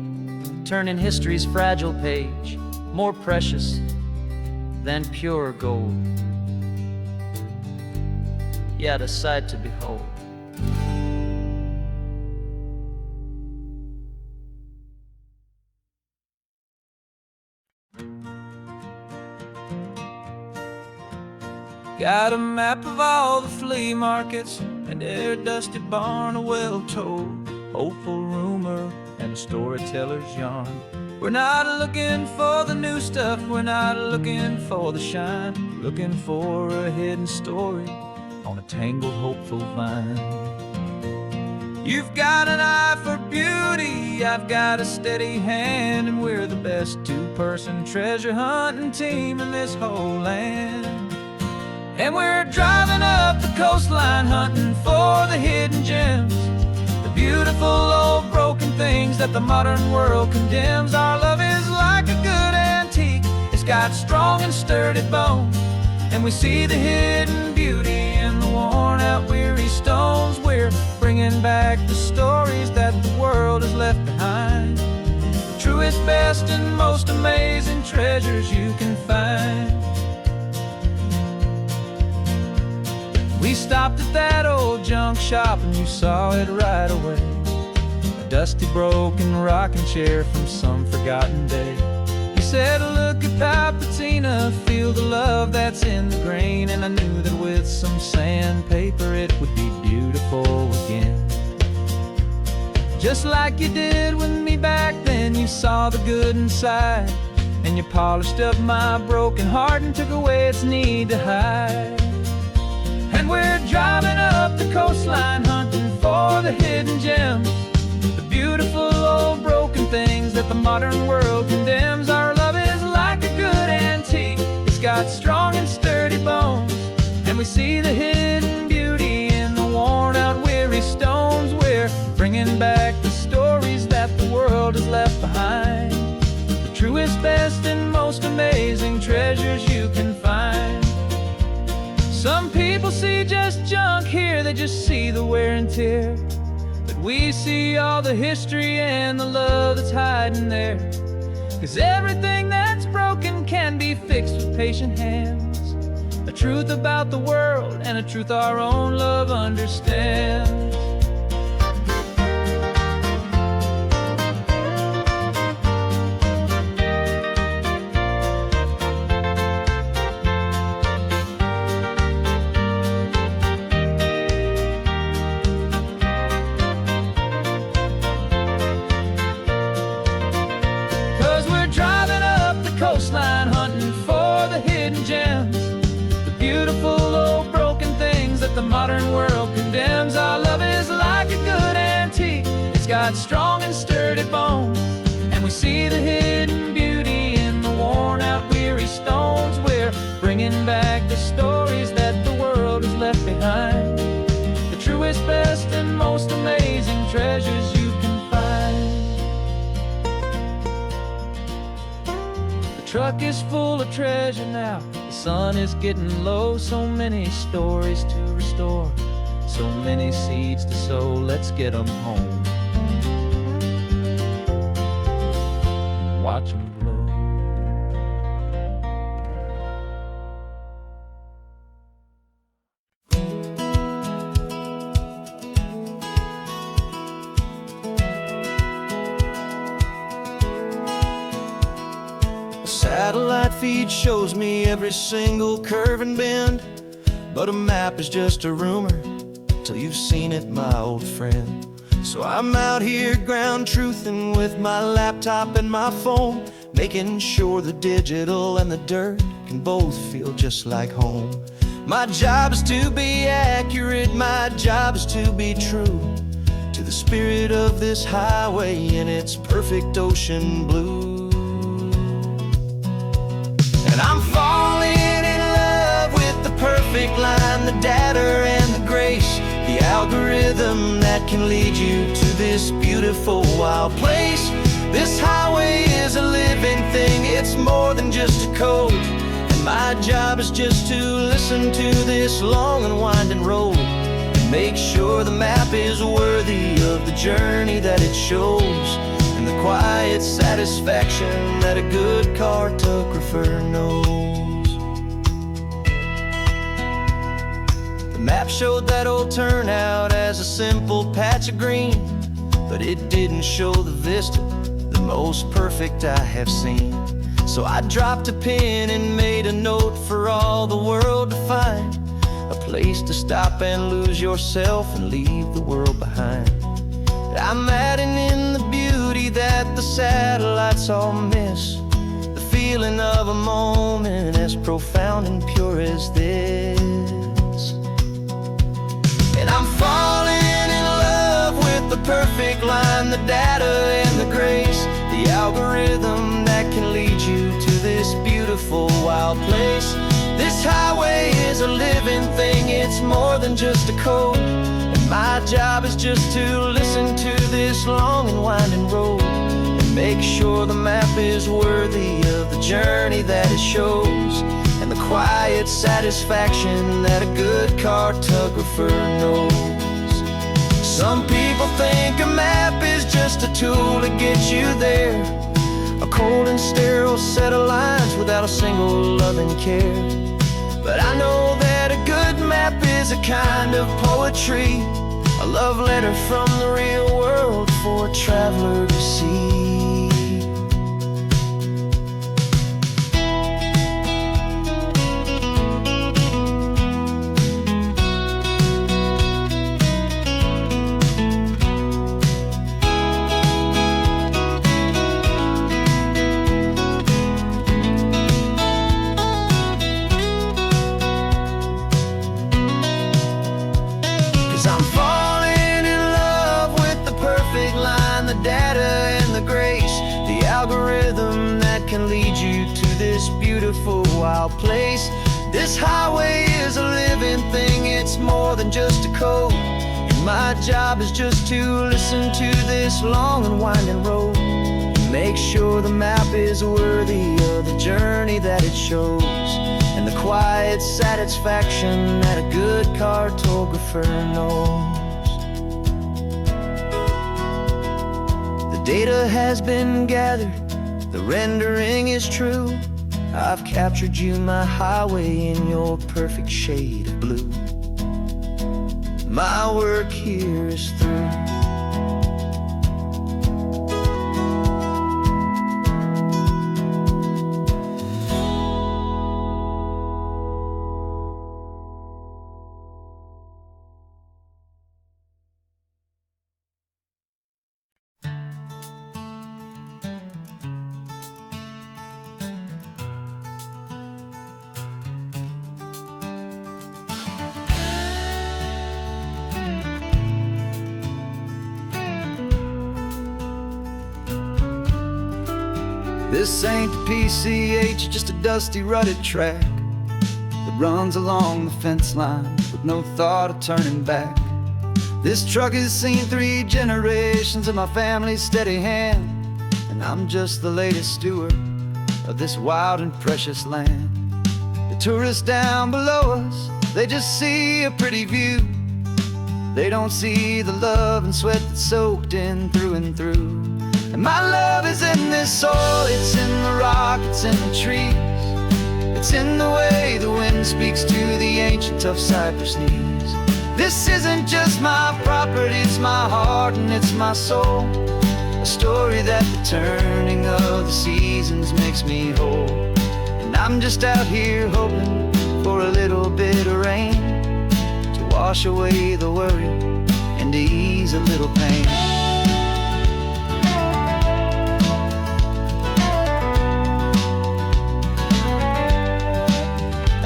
turning history's fragile page more precious than pure gold. Yet a sight to behold. Got a map of all the flea markets and their dusty barn, a well-told, hopeful rumor and a storyteller's yarn. We're not looking for the new stuff, we're not looking for the shine, looking for a hidden story on a tangled, hopeful vine. You've got an eye for beauty, I've got a steady hand, and we're the best two-person treasure hunting team in this whole land. And we're driving up the coastline hunting for the hidden gems, the beautiful old broken things that the modern world condemns. Our love is like a good antique, it's got strong and sturdy bones, and we see the hidden beauty in the worn out weary stones. We're bringing back the stories that the world has left behind, the truest, best and most amazing treasures you can find. We stopped at that old junk shop and you saw it right away, a dusty broken rocking chair from some forgotten day. You said, look at Papatina, feel the love that's in the grain, and I knew that with some sandpaper it would be beautiful again. Just like you did with me back then, you saw the good inside, and you polished up my broken heart and took away its need to hide. And we're driving up the coastline hunting for the hidden gems, the beautiful old broken things that the modern world condemns. Our love is like a good antique, it's we see the hidden beauty in the worn out weary stones. We're bringing back the stories that the world has left behind, the truest, best, and most amazing treasures you can find. Some people see just junk here, they just see the wear and tear, but we see all the history and the love that's hiding there. 'Cause everything that's broken can be fixed with patient hands, a truth about the world and a truth our own love understands. 'Cause we're driving up the coastline, hunting for the hidden gems, the beautiful old broken things that the modern world condemns. Our love is like a good antique, it's got strong and sturdy bones, and we see the hidden beauty in the worn out weary stones. We're bringing back the stories that the world has left behind, the truest, best, and most amazing treasures you can find. The truck is full of treasure now, the sun is getting low. So many stories to restore, so many seeds to sow. Let's get them home, watch them blow. Satellite feed shows me every single curve and bend, but a map is just a rumor till you've seen it, my old friend. So I'm out here ground truthing with my laptop and my phone, making sure the digital and the dirt can both feel just like home. My job is to be accurate, my job is to be true to the spirit of this highway in its perfect ocean blue. And I'm falling in love with the perfect line, the data and the grace, the algorithm that can lead you to this beautiful wild place. This highway is a living thing, it's more than just a code, and my job is just to listen to this long and winding road and make sure the map is worthy of the journey that it shows, and the quiet satisfaction that a good cartographer knows. The map showed that old turnout as a simple patch of green, but it didn't show the vista, the most perfect I have seen. So I dropped a pin and made a note for all the world to find, a place to stop and lose yourself and leave the world behind. I'm adding in the beauty that the satellites all miss, the feeling of a moment as profound and pure as this. And I'm falling in love with the perfect line, the data and the grace, the algorithm that can lead you to this beautiful wild place. This highway is a living thing, it's more than just a code, and my job is just to listen to this long and winding road and make sure the map is worthy of the journey that it shows, and the quiet satisfaction that a good cartographer knows. Some people think a map is just a tool to get you there, a cold and sterile set of lines without a single loving care. But I know that a good map is a kind of poetry, a love letter from the real world for a traveler to see. Can lead you to this beautiful wild place. This highway is a living thing, it's more than just a code. And my job is just to listen to this long and winding road, make sure the map is worthy of the journey that it shows, and the quiet satisfaction that a good cartographer knows. The data has been gathered, the rendering is true. I've captured you, my highway, in your perfect shade of blue. My work here is through. This ain't the PCH, just a dusty, rutted track that runs along the fence line with no thought of turning back. This truck has seen 3 generations of my family's steady hand, and I'm just the latest steward of this wild and precious land. The tourists down below us, they just see a pretty view. They don't see the love and sweat that's soaked in through and through. And my love is in this soil, it's in the rock, it's in the trees. It's in the way the wind speaks to the ancient tough cypress knees. This isn't just my property, it's my heart and it's my soul. A story that the turning of the seasons makes me whole. And I'm just out here hoping for a little bit of rain to wash away the worry and to ease a little pain.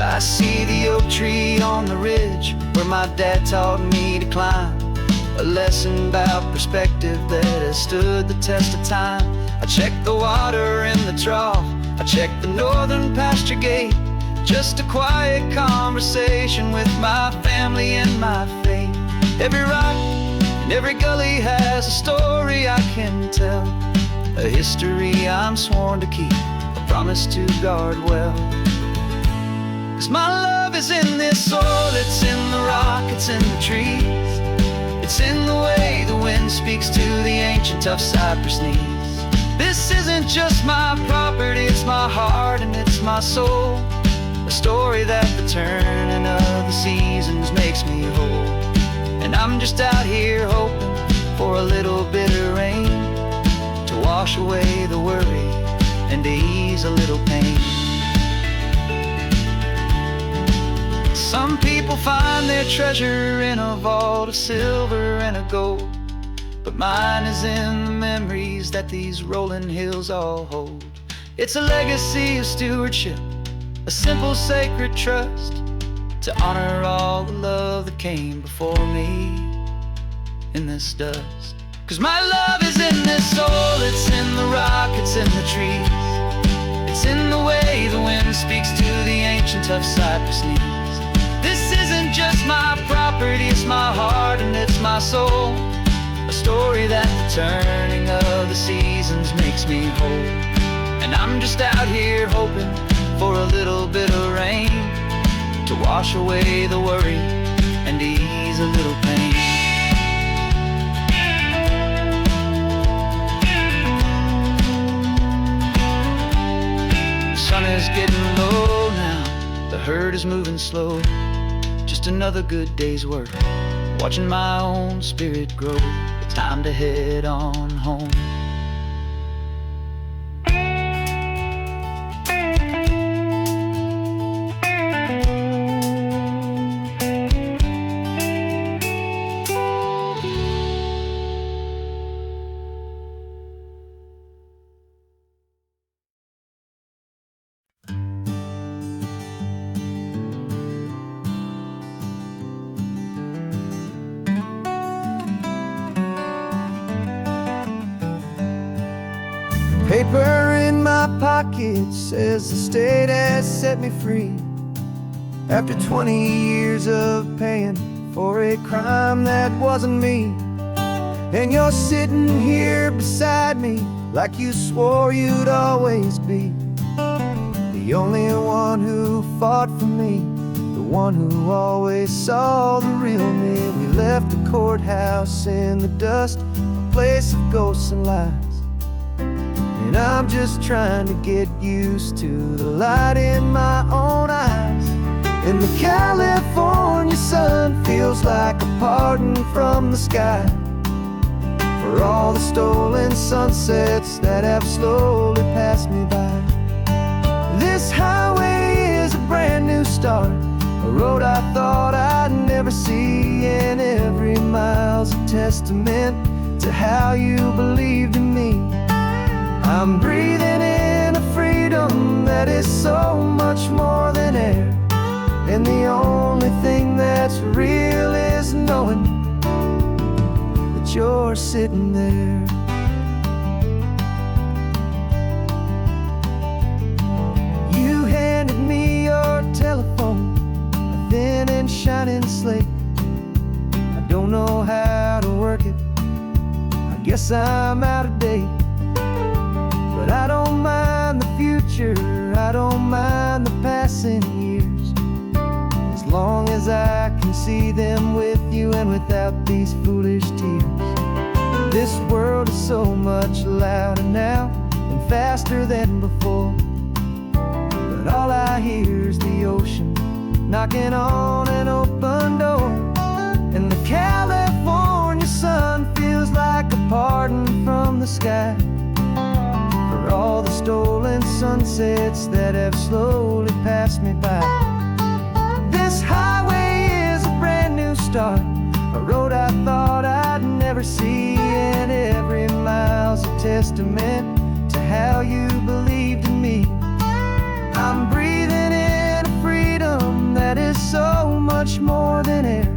I see the oak tree on the ridge where my dad taught me to climb, a lesson about perspective that has stood the test of time. I check the water in the trough, I check the northern pasture gate, just a quiet conversation with my family and my faith. Every rock and every gully has a story I can tell, a history I'm sworn to keep, a promise to guard well. 'Cause my love is in this soil, it's in the rock, it's in the trees. It's in the way the wind speaks to the ancient tough cypress knees. This isn't just my property, it's my heart and it's my soul. A story that the turning of the seasons makes me whole. And I'm just out here hoping for a little bit of rain to wash away the worry and to ease a little pain. Some people find their treasure in a vault of silver and of gold, but mine is in the memories that these rolling hills all hold. It's a legacy of stewardship, a simple sacred trust, to honor all the love that came before me in this dust. 'Cause my love is in this soil, it's in the rock, it's in the trees. It's in the way the wind speaks to the ancient tough cypress knees. This isn't just my property, it's my heart and it's my soul. A story that the turning of the seasons makes me whole. And I'm just out here hoping for a little bit of rain to wash away the worry and ease a little pain. The sun is getting low now, the herd is moving slow. Just another good day's work, watching my own spirit grow. It's time to head on home. Paper in my pocket says the state has set me free. After 20 years of paying for a crime that wasn't me, and you're sitting here beside me like you swore you'd always be the only one who fought for me, the one who always saw the real me. We left the courthouse in the dust, a place of ghosts and lies, and I'm just trying to get used to the light in my own eyes. And the California sun feels like a pardon from the sky for all the stolen sunsets that have slowly passed me by. This highway is a brand new start, a road I thought I'd never see, and every mile's a testament to how you believed in me. I'm breathing in a freedom that is so much more than air, and the only thing that's real is knowing that you're sitting there. You handed me your telephone, a thin and shining slate. I don't know how to work it, I guess I'm out of date. But I don't mind the future, I don't mind the passing years, as long as I can see them with you and without these foolish tears. This world is so much louder now and faster than before, but all I hear is the ocean knocking on an open door. And the California sun feels like a pardon from the sky for all the stolen sunsets that have slowly passed me by. This highway is a brand new start, a road I thought I'd never see, and every mile's a testament to how you believed in me. I'm breathing in a freedom that is so much more than air,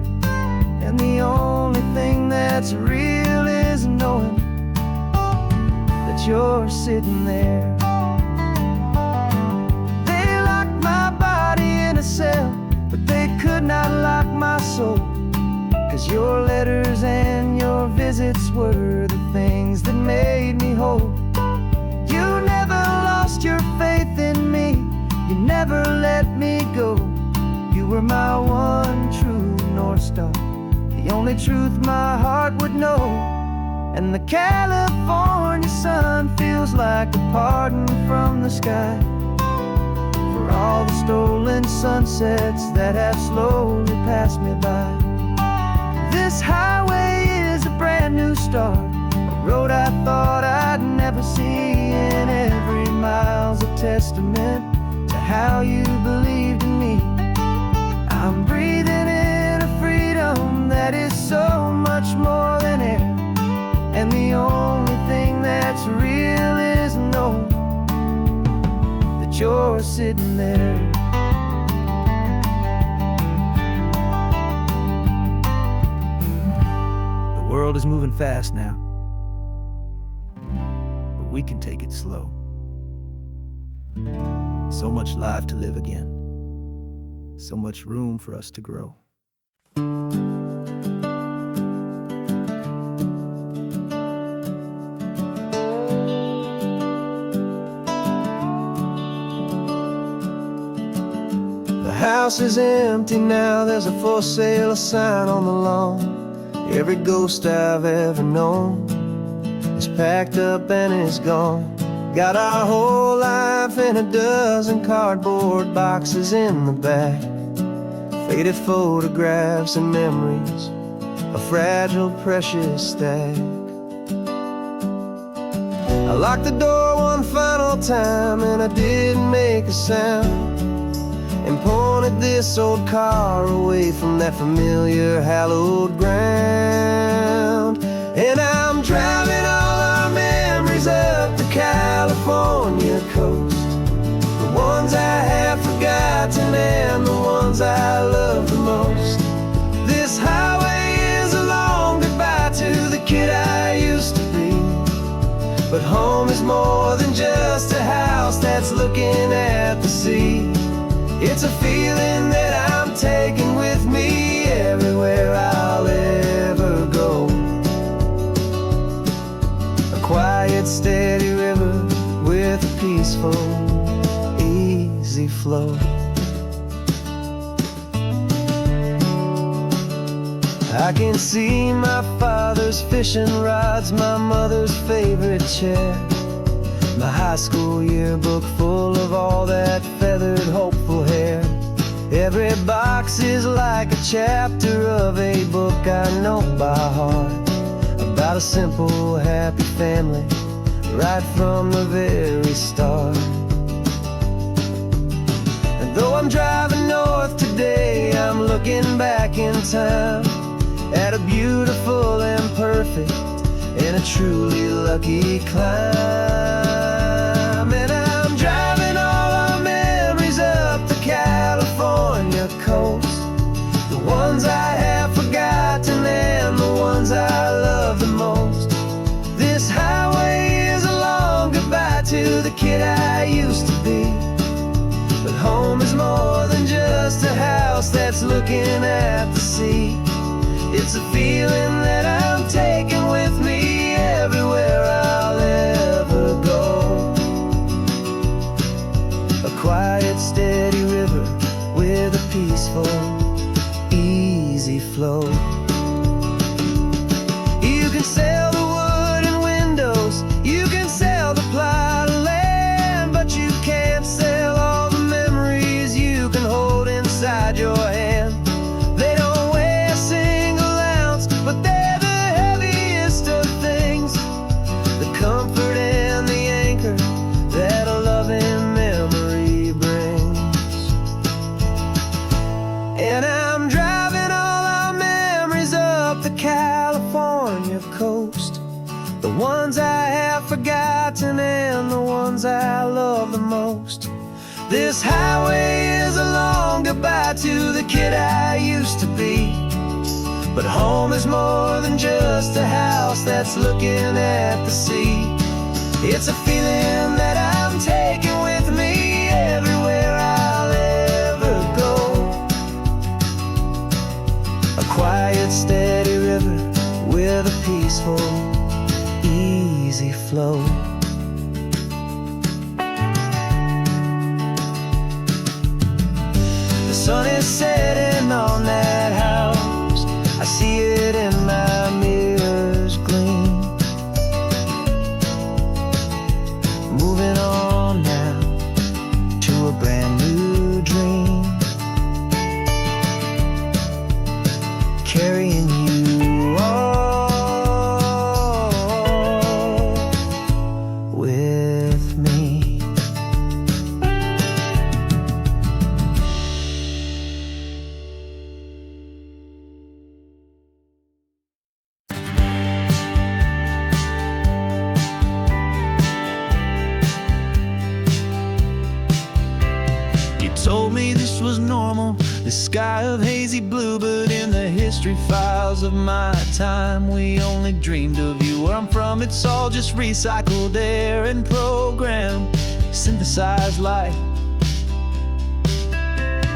and the only thing that's real is knowing that you're sitting there. They locked my body in a cell, but they could not lock my soul, 'cause your letters and your visits were the things that made me whole. You never lost your faith in me, you never let me go. You were my one true North Star, the only truth my heart would know. And the California sun feels like a pardon from the sky for all the stolen sunsets that have slowly passed me by. This highway is a brand new start, a road I thought I'd never see, and every mile's a testament to how you believed in me. I'm breathing in a freedom that is so much more than air, and the only thing that's real is knowing that you're sitting there. The world is moving fast now, but we can take it slow. So much life to live again, so much room for us to grow. The house is empty now, there's a for sale sign on the lawn. Every ghost I've ever known is packed up and is gone. Got our whole life in a dozen cardboard boxes in the back, faded photographs and memories, a fragile, precious stack. I locked the door one final time and I didn't make a sound, and pointed this old car away from that familiar hallowed ground. And I'm driving all our memories up the California coast, the ones I have forgotten and the ones I love the most. This highway is a long goodbye to the kid I used to be, but home is more than just a house that's looking at the sea. It's a feeling that I'm taking with me everywhere I'll ever go. A quiet, steady river with a peaceful, easy flow. I can see my father's fishing rods, my mother's favorite chair, my high school yearbook full of all that feathered, hopeful hair. Every box is like a chapter of a book I know by heart, about a simple, happy family right from the very start. And though I'm driving north today, I'm looking back in time at a beautiful and perfect and a truly lucky climb. And I'm driving all our memories up the California coast, the ones I have forgotten and the ones I love the most. This highway is a long goodbye to the kid I used to be, but home is more than just a house that's looking at the sea. It's a feeling that I'm taking with me everywhere I'll ever go. A quiet, steady river with a peaceful, easy flow. You can sail the wooden windows, you can sail the plot of land, but you can't sail all the memories you can hold inside your hand. They don't weigh a single ounce, but they're the heaviest of things, the comfort and the anchor that a loving memory brings. And I'm driving all our memories up the California coast, the ones I have forgotten and the ones I love the most. This highway is a long goodbye to the kid I used to be, but home is more than just a house that's looking at the sea. It's a feeling that I'm taking with me everywhere I'll ever go. A quiet, steady river with a peaceful, easy flow. The sun is setting on that house, I see it in my mirror's gleam. Moving on now to a brand new dream, carrying you all with me. Told me this was normal, the sky of hazy blue, but in the history files of my time, we only dreamed of you. Where I'm from, it's all just recycled air and programmed, synthesized light.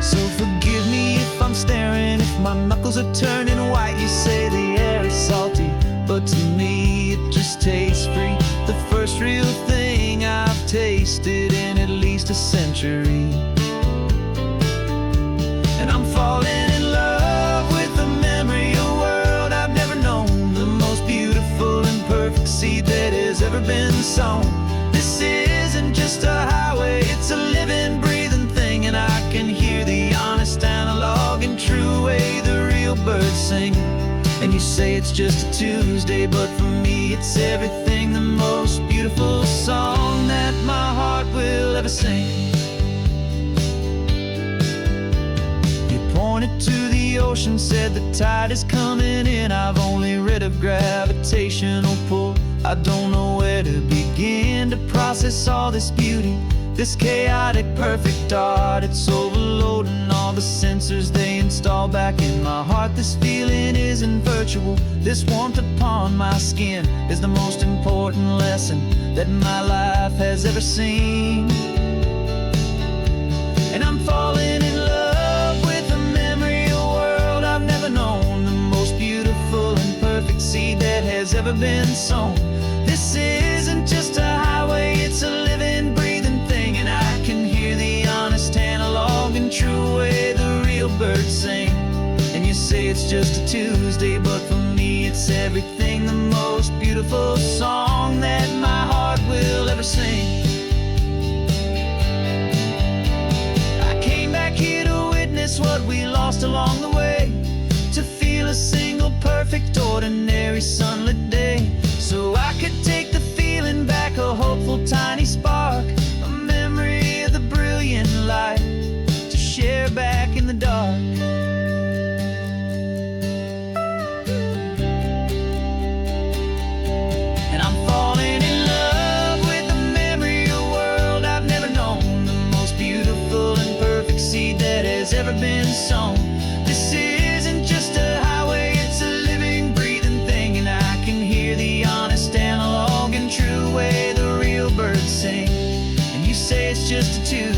So forgive me if I'm staring, if my knuckles are turning white. You say the air is salty, but to me it just tastes free. The first real thing I've tasted in at least a century. And I'm falling in love with the memory of a world I've never known, the most beautiful and perfect seed that has ever been sown. This isn't just a highway, it's a living, breathing thing, and I can hear the honest, analog, and true way the real birds sing. And you say it's just a Tuesday, but for me it's everything, the most beautiful song that my heart will ever sing. Pointed to the ocean, said the tide is coming in. I've only read of gravitational pull. I don't know where to begin to process all this beauty, this chaotic, perfect art. It's overloading all the sensors they install back in my heart. This feeling isn't virtual. This warmth upon my skin is the most important lesson that my life has ever seen. And I'm falling ever been sown. This isn't just a highway, it's a living, breathing thing. And I can hear the honest analog and true way the real birds sing. And you say it's just a Tuesday, but for me it's everything. The most beautiful song that my heart will ever sing. I came back here to witness what we lost along the way, to feel a single perfect ordinary sunlit day, so I could take the feeling back, a hopeful tiny spark, a memory of the brilliant light to share back in the dark. And I'm falling in love with the memory of a world I've never known, the most beautiful and perfect seed that has ever been sown. This isn't just a highway, it's a living, breathing thing. And I can hear the honest analog and true way the real birds sing. And you say it's just a Tuesday,